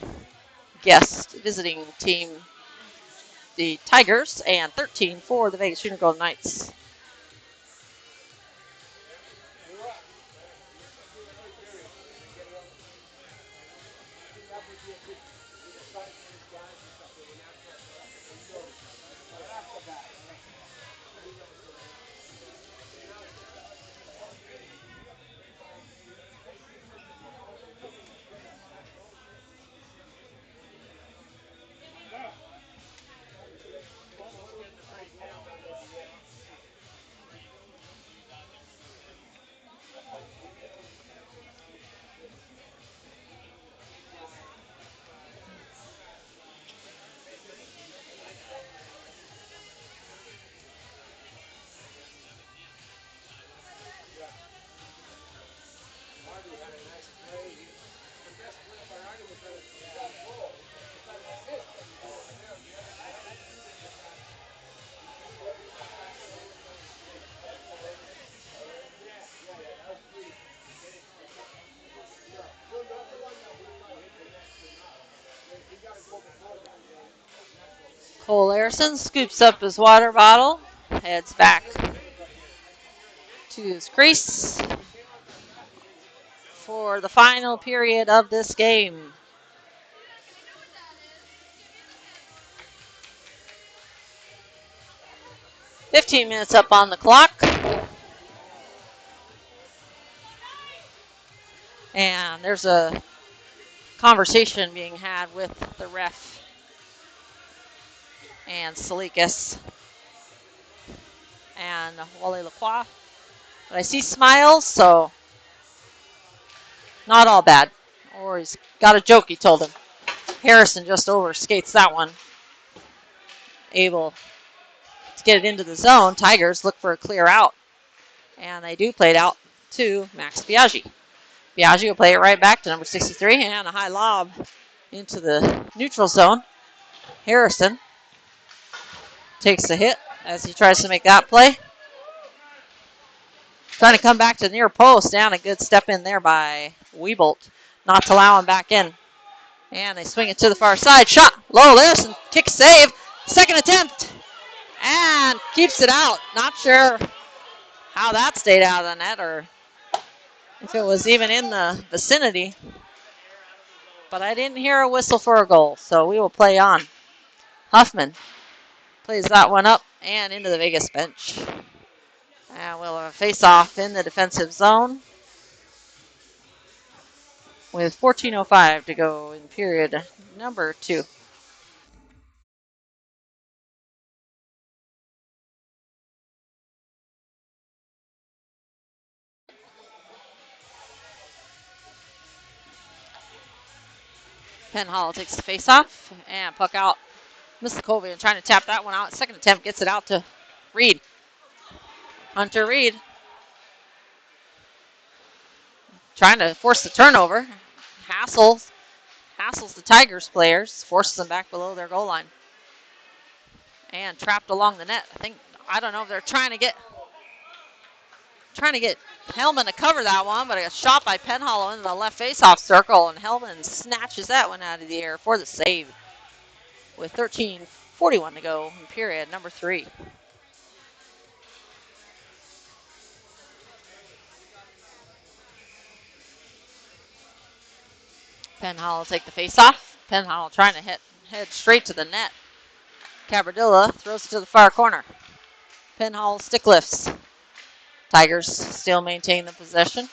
guest visiting team, the Tigers, and 13 for the Vegas Junior Golden Knights. Cole Larison scoops up his water bottle, heads back to his crease for the final period of this game. "15 minutes up on the clock. And there's a conversation being had with the ref and Salikas and Wally Lacroix. But I see smiles, so not all bad. Or he's got a joke he told him. Harrison just overskates that one. Able to get it into the zone. Tigers look for a clear out. And they do play it out to Max Biaggi. Biaggi will play it right back to number 63, and a high lob into the neutral zone. Harrison takes the hit as he tries to make that play. Trying to come back to the near post, and a good step in there by Wiebolt, not to allow him back in. And they swing it to the far side. Shot low. Larison kick save. Second attempt, and keeps it out. Not sure how that stayed out of the net or if it was even in the vicinity. But I didn't hear a whistle for a goal, so we will play on. Huffman plays that one up and into the Vegas bench. And we'll have a face-off in the defensive zone with 14:05 to go in period number 2. Penhall takes the face-off and puck out. Mistakovian trying to tap that one out. Second attempt gets it out to Reed. Hunter Reed trying to force the turnover. Hassles the Tigers players, forces them back below their goal line. And trapped along the net. I don't know if they're trying to get Hellman to cover that one, but a shot by Penhollow into the left face-off circle, and Hellman snatches that one out of the air for the save with 13:41 to go in period number 3. Penhall will take the face off. Penhall trying to head straight to the net. Cabradilla throws it to the far corner. Penhall stick lifts. Tigers still maintain the possession.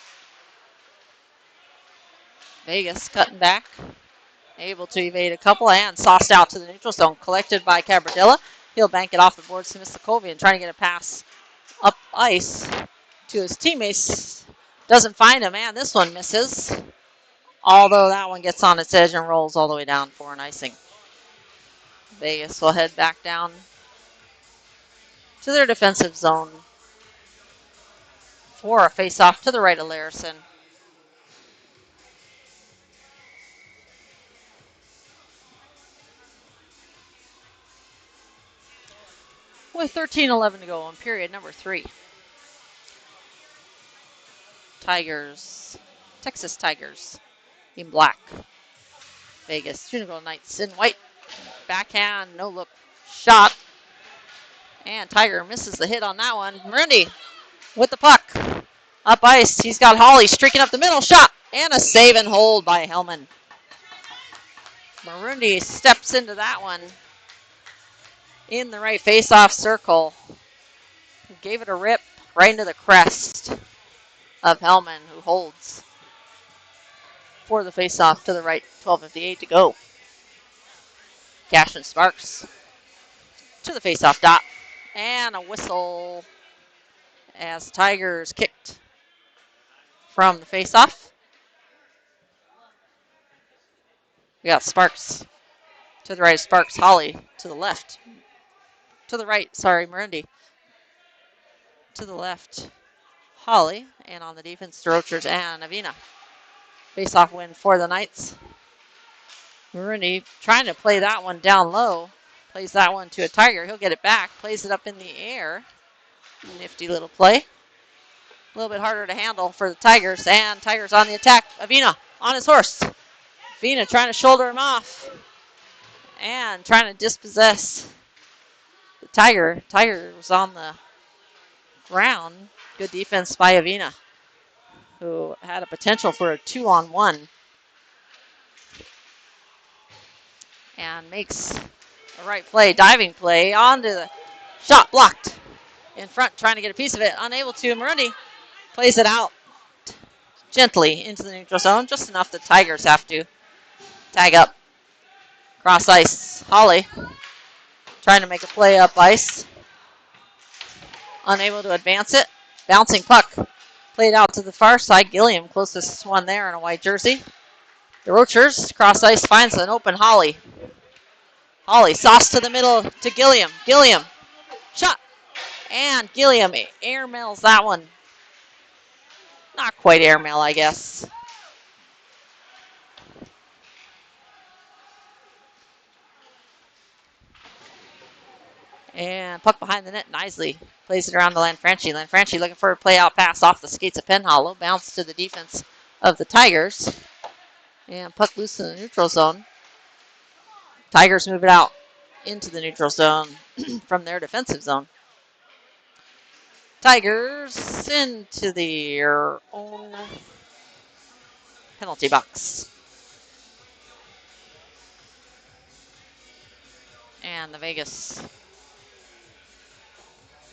Vegas cutting back. Able to evade a couple and sauced out to the neutral zone. Collected by Cabradilla. He'll bank it off the boards to Mistakovian. Trying to get a pass up ice to his teammates. Doesn't find him, and this one misses. Although that one gets on its edge and rolls all the way down for an icing. Vegas will head back down to their defensive zone for a face-off to the right of Larison. With 13:11 to go in period number 3. Texas Tigers in black. Vegas Junior Gold Knights in white. Backhand, no look shot. And Tiger misses the hit on that one. Marundi with the puck. Up ice, he's got Hawley streaking up the middle. Shot and a save and hold by Hellman. Marundi steps into that one in the right face-off circle. Gave it a rip right into the crest of Hellman, who holds for the face-off to the right. 12:58 to go. Cashman Sparks to the face-off dot. And a whistle as Tigers kicked from the face-off. We got Sparks to the right. Sparks, Holly to the left. To the right, sorry, Marundi. To the left, Holly. And on the defense, Rochers and Avina. Face-off win for the Knights. Marundi trying to play that one down low. Plays that one to a Tiger. He'll get it back. Plays it up in the air. Nifty little play. A little bit harder to handle for the Tigers. And Tigers on the attack. Avina on his horse. Avina trying to shoulder him off. And trying to dispossess the Tiger. Tiger was on the ground. Good defense by Avina, who had a potential for a 2-on-1. And makes the right play, diving play, onto the shot, blocked. In front, trying to get a piece of it, unable to. Marundi plays it out gently into the neutral zone, just enough the Tigers have to tag up. Cross ice, Holly trying to make a play up ice. Unable to advance it. Bouncing puck, played out to the far side. Gilliam, closest one there in a white jersey. The Rochers, cross ice, finds an open Holly. Holly, sauce to the middle to Gilliam. Gilliam, shot. And Gilliam airmails that one. Not quite airmail, I guess. And puck behind the net, Nisley plays it around to Lanfranchi. Lanfranchi looking for a play-out pass off the skates of Penhollow. Bounce to the defense of the Tigers. And puck loose in the neutral zone. Tigers move it out into the neutral zone from their defensive zone. Tigers into their own penalty box. And the Vegas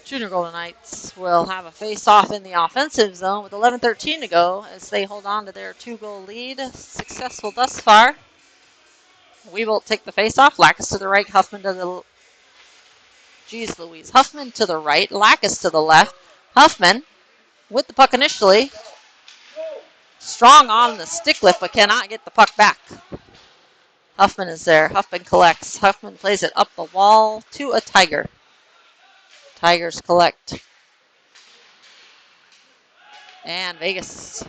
Junior Golden Knights will have a face-off in the offensive zone with 11:13 to go as they hold on to their 2-goal lead. Successful thus far. Weebolt take the face-off. Lackus to the right. Huffman to the... Jeez Louise. Huffman to the right. Lackus to the left. Huffman with the puck initially. Strong on the stick lift, but cannot get the puck back. Huffman is there. Huffman collects. Huffman plays it up the wall to a Tiger. Tigers collect. And Vegas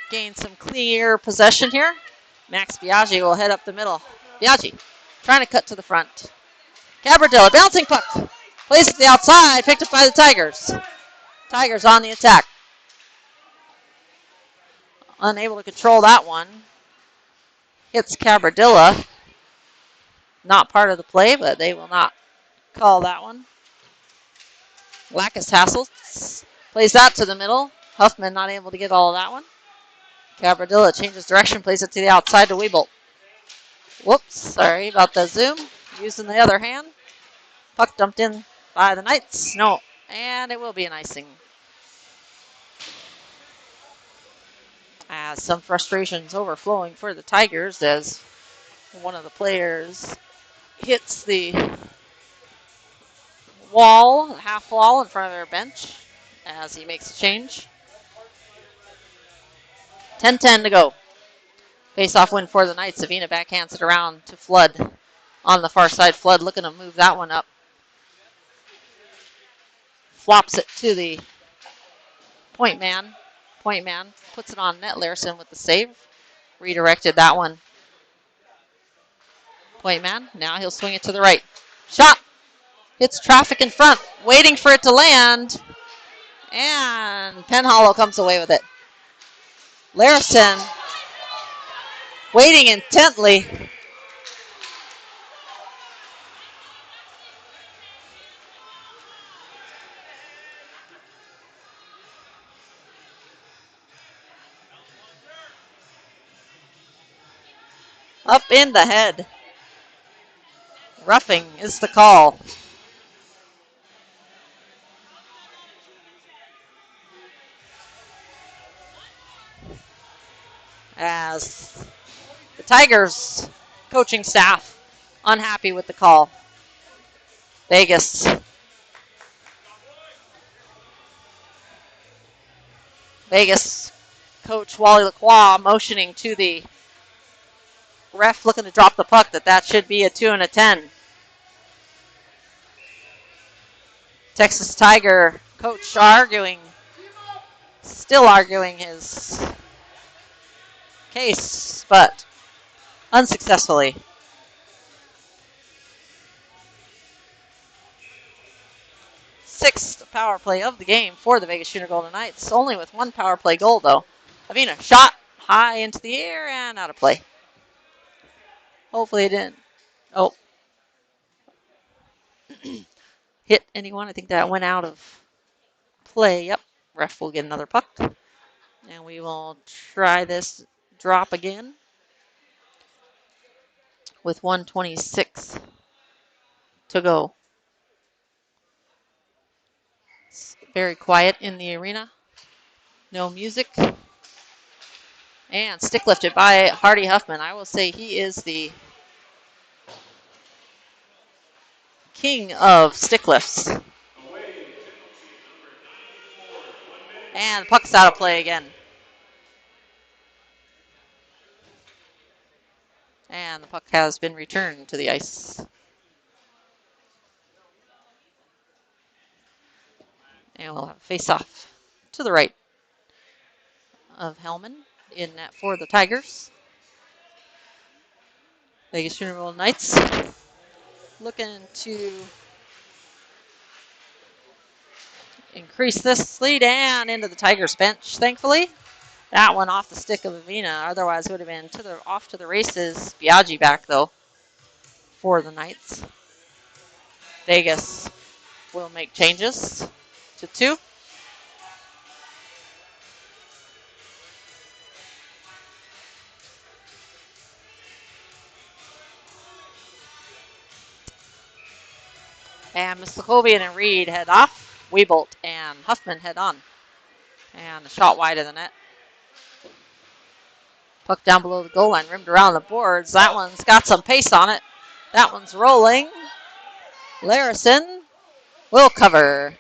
gains some clear possession here. Max Biaggi will head up the middle. Biaggi trying to cut to the front. Cabradilla, bouncing puck. Plays it to the outside, picked up by the Tigers. Tigers on the attack. Unable to control that one. Hits Cabradilla. Not part of the play, but they will not call that one. Lackus hassles. Plays that to the middle. Huffman not able to get all of that one. Cabradilla changes direction, plays it to the outside to Weebolt. Whoops, sorry about the zoom. Using the other hand. Puck dumped in by the Knights. No, and it will be an icing. As some frustrations overflowing for the Tigers as one of the players hits the wall, the half wall in front of their bench as he makes a change. 10-10 to go. Face-off win for the Knights. Avina backhands it around to Flood on the far side. Flood looking to move that one up. Flops it to the point man. Point man puts it on net. Larson with the save. Redirected that one. Point man. Now he'll swing it to the right. Shot. Hits traffic in front. Waiting for it to land. And Penhollow comes away with it. Larson waiting intently. Up in the head. Roughing is the call. As the Tigers coaching staff unhappy with the call. Vegas. Vegas coach Wally Lacroix motioning to the ref looking to drop the puck that should be a 2 and a 10. Texas Tiger coach still arguing his case, but unsuccessfully. Sixth power play of the game for the Vegas Junior Golden Knights, only with one power play goal though. Avina shot high into the air and out of play. Hopefully it didn't. Oh. Hit anyone. I think that went out of play. Yep. Ref will get another puck. And we will try this drop again with 1:26 to go. It's very quiet in the arena. No music. And stick lifted by Hardy Huffman. I will say he is the king of stick lifts. And puck's out of play again. And the puck has been returned to the ice. And we'll have a face-off to the right of Hellman in net for the Tigers. Vegas Junior Golden Knights looking to increase this lead and into the Tigers bench, thankfully. That one off the stick of Avina. Otherwise, it would have been off to the races. Biaggi back, though, for the Knights. Vegas will make changes to 2. And Mislakovian and Reed head off. Weebolt and Huffman head on. And a shot wide of the net. Puck down below the goal line, rimmed around the boards. That one's got some pace on it. That one's rolling. Larison will cover.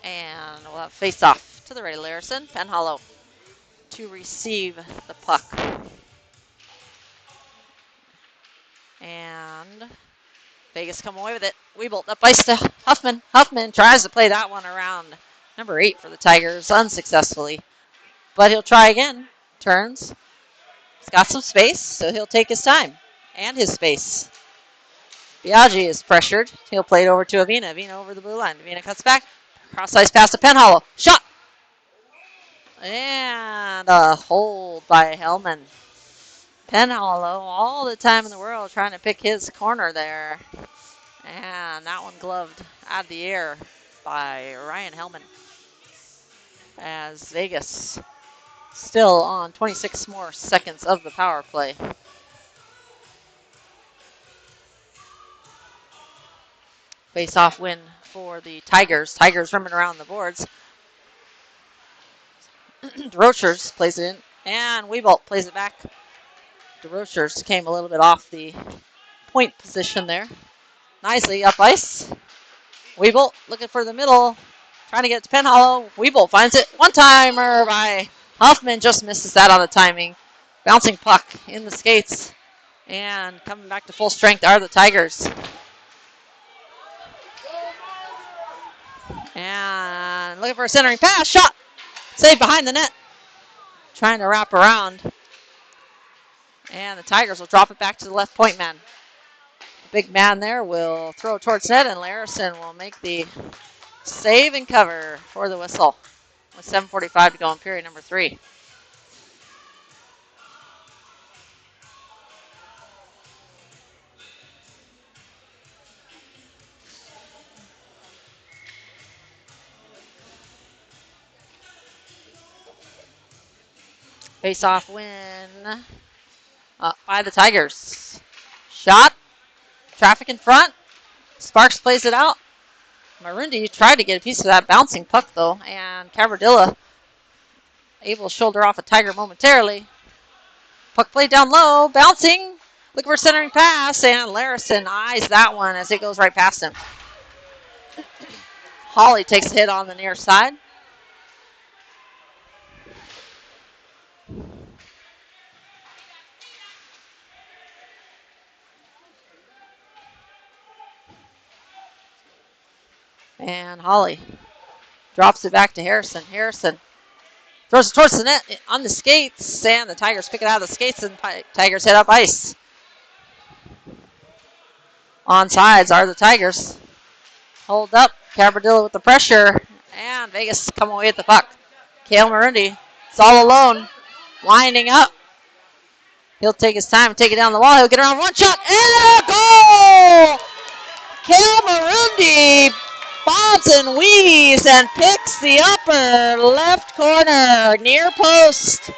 And we'll have face-off to the right of Larison. Penhollow to receive the puck. And Vegas come away with it. Weebolt up ice to Huffman. Huffman tries to play that one around number 8 for the Tigers unsuccessfully. But he'll try again. Turns. He's got some space, so he'll take his time and his space. Biaggi is pressured. He'll play it over to Avina. Avina over the blue line. Avina cuts back. Cross ice pass to Penhollow. Shot! And a hold by Hellman. Penhollow all the time in the world trying to pick his corner there. And that one gloved out of the air by Ryan Hellman. As Vegas still on 26 more seconds of the power play. Face-off win for the Tigers. Tigers running around the boards. DeRochers plays it in, and Weebolt plays it back. DeRochers came a little bit off the point position there. Nicely up ice. Weebolt looking for the middle, trying to get it to Penhollow. Weebolt finds it. One-timer by Huffman, just misses that on the timing. Bouncing puck in the skates, and coming back to full strength are the Tigers. And looking for a centering pass. Shot. Saved behind the net. Trying to wrap around. And the Tigers will drop it back to the left point man. The big man there will throw towards net, and Larison will make the save and cover for the whistle. With 7:45 to go in period number 3. Face-off win by the Tigers. Shot. Traffic in front. Sparks plays it out. Marundi tried to get a piece of that bouncing puck, though, and Cavardilla able to shoulder off a Tiger momentarily. Puck played down low, bouncing. Looking for a centering pass, and Larison eyes that one as it goes right past him. Hawley takes a hit on the near side. And Hawley drops it back to Harrison. Harrison throws it towards the net on the skates, and the Tigers pick it out of the skates, and Tigers head up ice. On sides are the Tigers. Hold up. Cavardilla with the pressure, and Vegas come away with the puck. Kale Marundi is all alone, winding up. He'll take his time and take it down the wall. He'll get around one shot, and a goal! Kale Marundi bobs and weaves and picks the upper left corner near post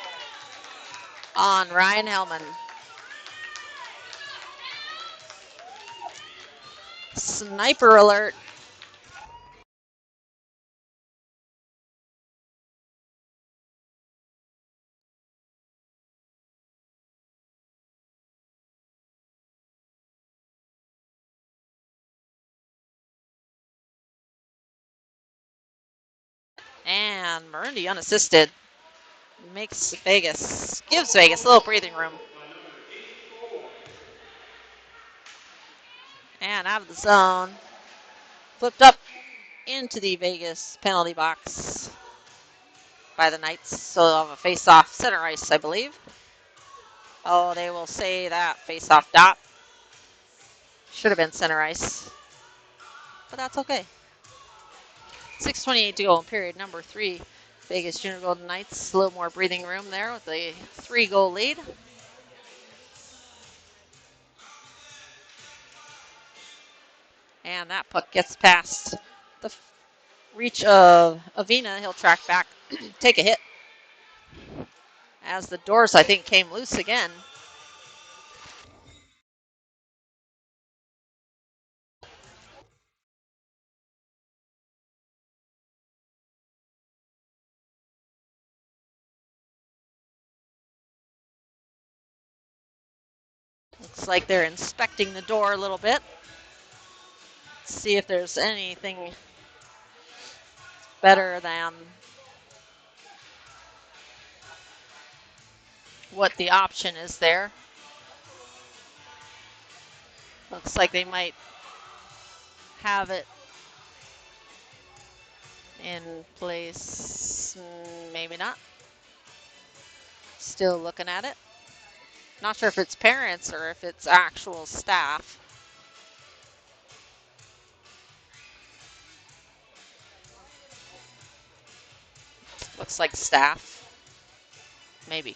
on Ryan Hellman. Sniper alert. And Marundi unassisted gives Vegas a little breathing room. And out of the zone, flipped up into the Vegas penalty box by the Knights. So they'll have a face-off center ice, I believe. Oh, they will say that face-off dot. Should have been center ice, but that's okay. 6:28 to go in period number 3. Vegas Junior Golden Knights, a little more breathing room there with a 3-goal lead. And that puck gets past the reach of Avina. He'll track back, take a hit. As the doors, I think, came loose again. Looks like they're inspecting the door a little bit. See if there's anything better than what the option is there. Looks like they might have it in place. Maybe not. Still looking at it. Not sure if it's parents or if it's actual staff. looks like staff. Maybe.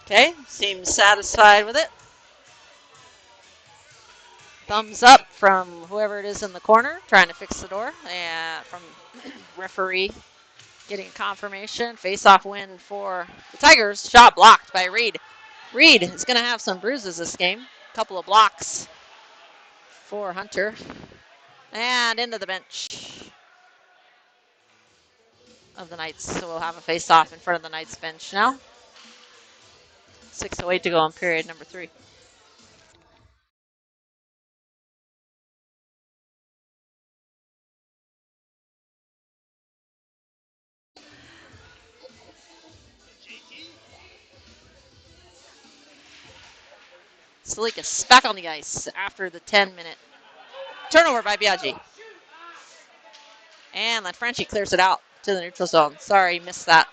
Okay, seems satisfied with it. Thumbs up from whoever it is in the corner trying to fix the door. And from referee getting confirmation. Face-off win for the Tigers. Shot blocked by Reed. Reed is going to have some bruises this game. A couple of blocks for Hunter. And into the bench of the Knights. So we'll have a face-off in front of the Knights bench now. 6:08 to go in period number 3. Salikas back on the ice after the 10-minute turnover by Biaggi. And Lanfranchi clears it out to the neutral zone. Sorry, missed that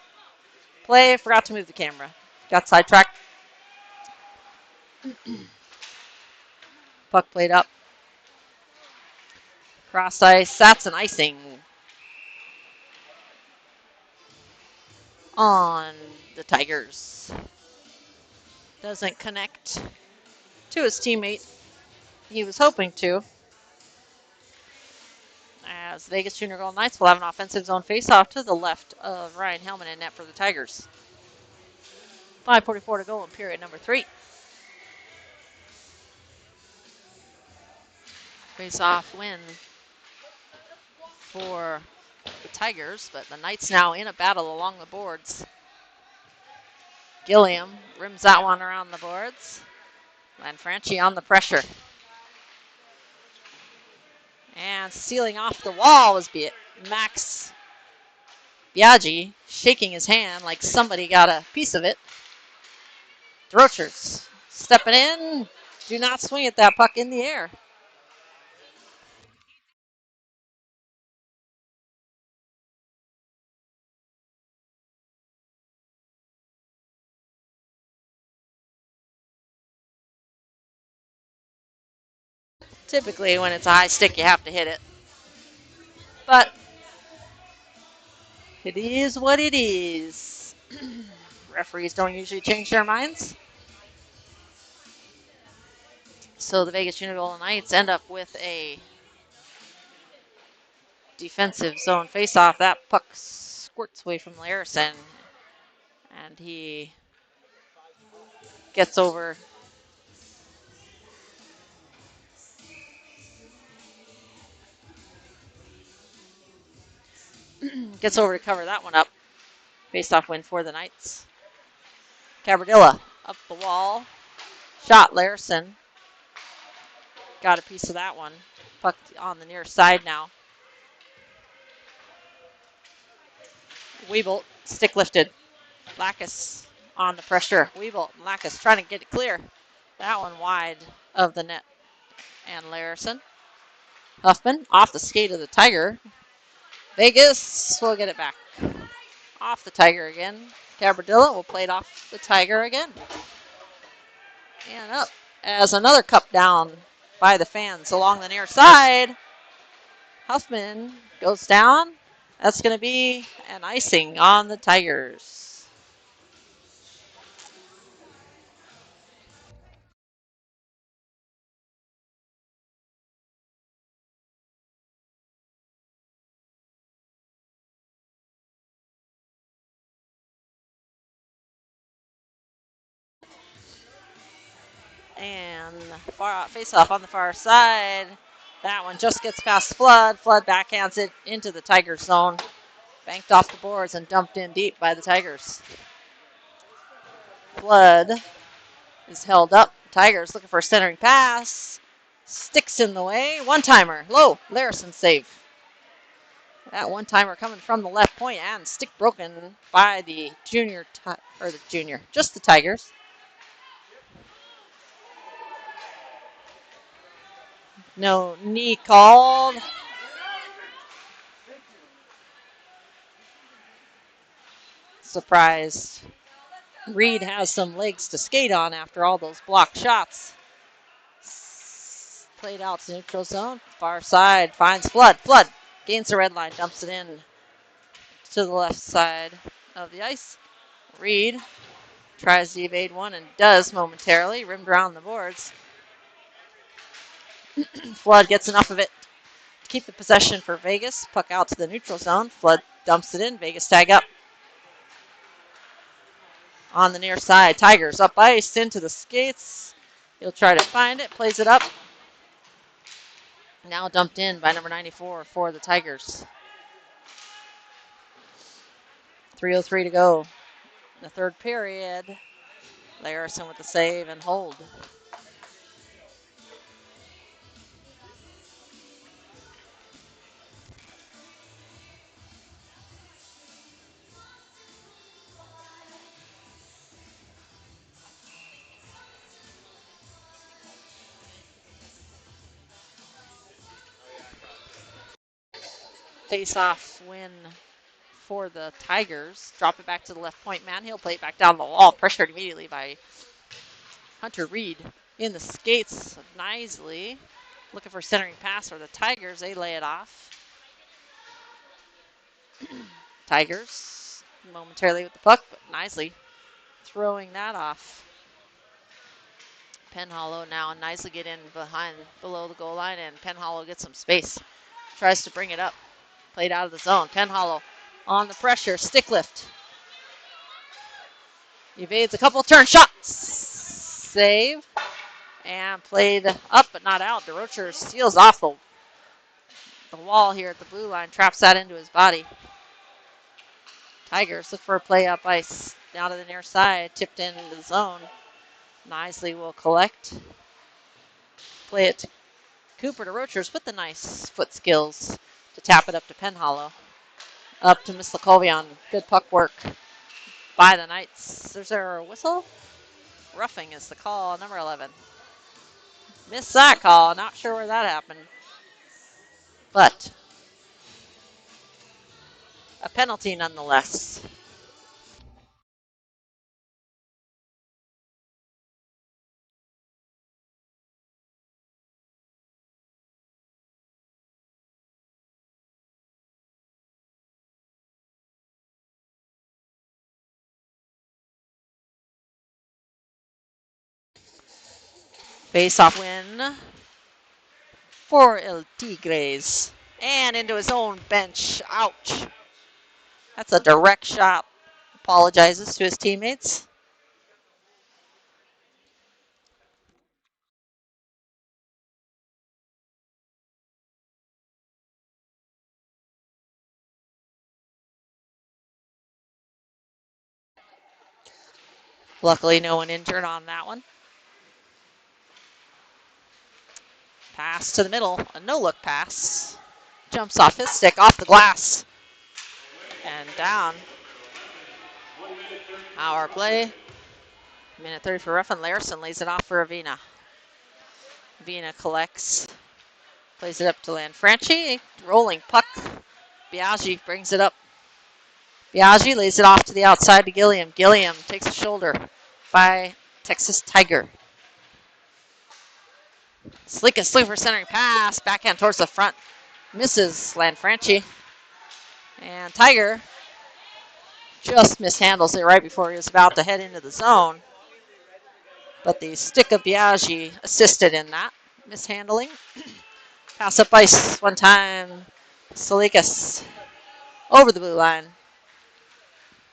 play. Forgot to move the camera. Got sidetracked. Puck played up. Cross ice. That's an icing on the Tigers. Doesn't connect to his teammate. He was hoping to. As Vegas Junior Golden Knights will have an offensive zone faceoff to the left of Ryan Hellman in net for the Tigers. 5:44 to go in period number 3. Face-off win for the Tigers, but the Knights now in a battle along the boards. Gilliam rims that one around the boards. Lanfranchi on the pressure. And sealing off the wall was Max Biaggi, shaking his hand like somebody got a piece of it. Drochers stepping in. Do not swing at that puck in the air. Typically, when it's a high stick, you have to hit it. But it is what it is. Referees don't usually change their minds. So the Vegas Junior Golden Knights end up with a defensive zone faceoff. That puck squirts away from Larison, and he gets over. Gets over to cover that one up. Face-off win for the Knights. Cabradilla up the wall. Shot Larison. Got a piece of that one. Puck on the near side now. Weebolt, stick lifted. Lacus on the pressure. Weebolt and Lacus trying to get it clear. That one wide of the net. And Larison. Huffman off the skate of the Tiger. Vegas will get it back. Off the Tiger again. Cabradilla will play it off the Tiger again. And up as another cup down by the fans along the near side. Huffman goes down. That's going to be an icing on the Tigers. And face-off on the far side. That one just gets past Flood. Flood backhands it into the Tigers zone. Banked off the boards and dumped in deep by the Tigers. Flood is held up. Tigers looking for a centering pass. Sticks in the way. One-timer. Low. Larison save. That one-timer coming from the left point and stick broken by the just the Tigers. No knee called. Surprised Reed has some legs to skate on after all those blocked shots. Played out to neutral zone. Far side finds Flood. Flood gains the red line, dumps it in to the left side of the ice. Reed tries to evade one and does momentarily. Rimmed around the boards. Flood gets enough of it to keep the possession for Vegas. Puck out to the neutral zone. Flood dumps it in. Vegas tag up. On the near side, Tigers up ice into the skates. He'll try to find it. Plays it up. Now dumped in by number 94 for the Tigers. 3:03 to go. The third period. Larison with the save and hold. Face-off win for the Tigers. Drop it back to the left point man. He'll play it back down the wall. Pressured immediately by Hunter Reed. In the skates of Knisley. Looking for centering pass for the Tigers. They lay it off. Tigers momentarily with the puck, but Knisley throwing that off. Penhollow now and Knisley get in below the goal line, and Penhollow gets some space. Tries to bring it up. Played out of the zone. Penhollow on the pressure. Stick lift. Evades a couple turn shots. Save. And played up but not out. DeRocher steals off the wall here at the blue line. Traps that into his body. Tigers look for a play up ice. Down to the near side. Tipped into the zone. Knisley will collect. Play it to Cooper. DeRochers with the nice foot skills to tap it up to Penhollow. Up to Mislakovian. Good puck work by the Knights. Is there a whistle? Roughing is the call, number 11. Missed that call. Not sure where that happened. But a penalty nonetheless. Face-off win for El Tigres. And into his own bench. Ouch. That's a direct shot. Apologizes to his teammates. Luckily, no one injured on that one. Pass to the middle. A no-look pass. Jumps off his stick, off the glass. And down. Our play. Minute 30 for Ruffin. Larison lays it off for Avina. Avina collects. Plays it up to Lanfranchi. Rolling puck. Biaggi brings it up. Biaggi lays it off to the outside to Gilliam. Gilliam takes a shoulder by Texas Tiger. Slikas looking for centering pass. Backhand towards the front. Misses Lanfranchi. And Tiger just mishandles it right before he was about to head into the zone. But the stick of Biaggi assisted in that mishandling. Pass up ice one time. Salikas over the blue line.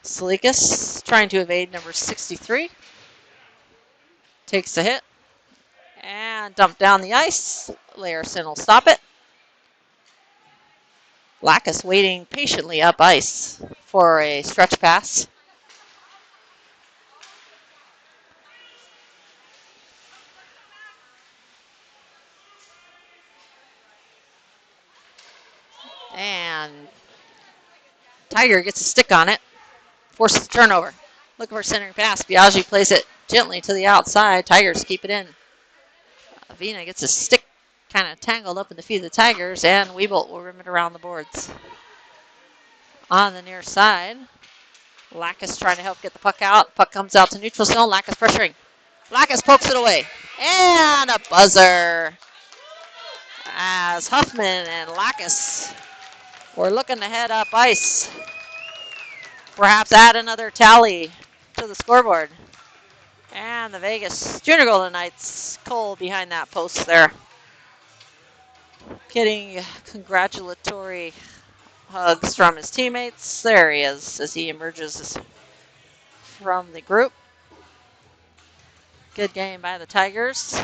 Salikas trying to evade number 63. Takes the hit. And dumped down the ice. Larison will stop it. Lacus waiting patiently up ice for a stretch pass. And Tiger gets a stick on it. Forces the turnover. Looking for centering pass. Biaggi plays it gently to the outside. Tigers keep it in. Avina gets a stick kind of tangled up in the feet of the Tigers, and Wiebolt will rim it around the boards. On the near side, Lackus trying to help get the puck out. Puck comes out to neutral zone. Lackus pressuring. Lackus pokes it away. And a buzzer. As Huffman and Lackus were looking to head up ice. Perhaps add another tally to the scoreboard. And the Vegas Junior Golden Knights, Cole behind that post there. Getting congratulatory hugs from his teammates. There he is as he emerges from the group. Good game by the Tigers.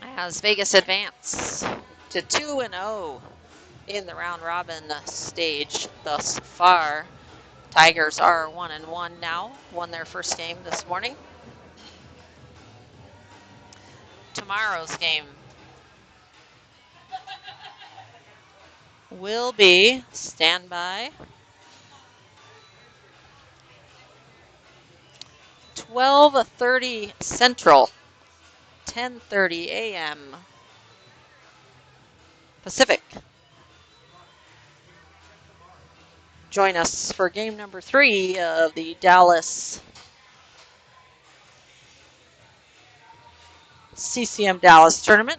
As Vegas advance to 2-0 in the round robin stage thus far. Tigers are 1-1 now. Won their first game this morning. Tomorrow's game will be, stand by, 12:30 Central, 10:30 a.m. Pacific. Join us for game number 3 of the Dallas CCM Dallas tournament.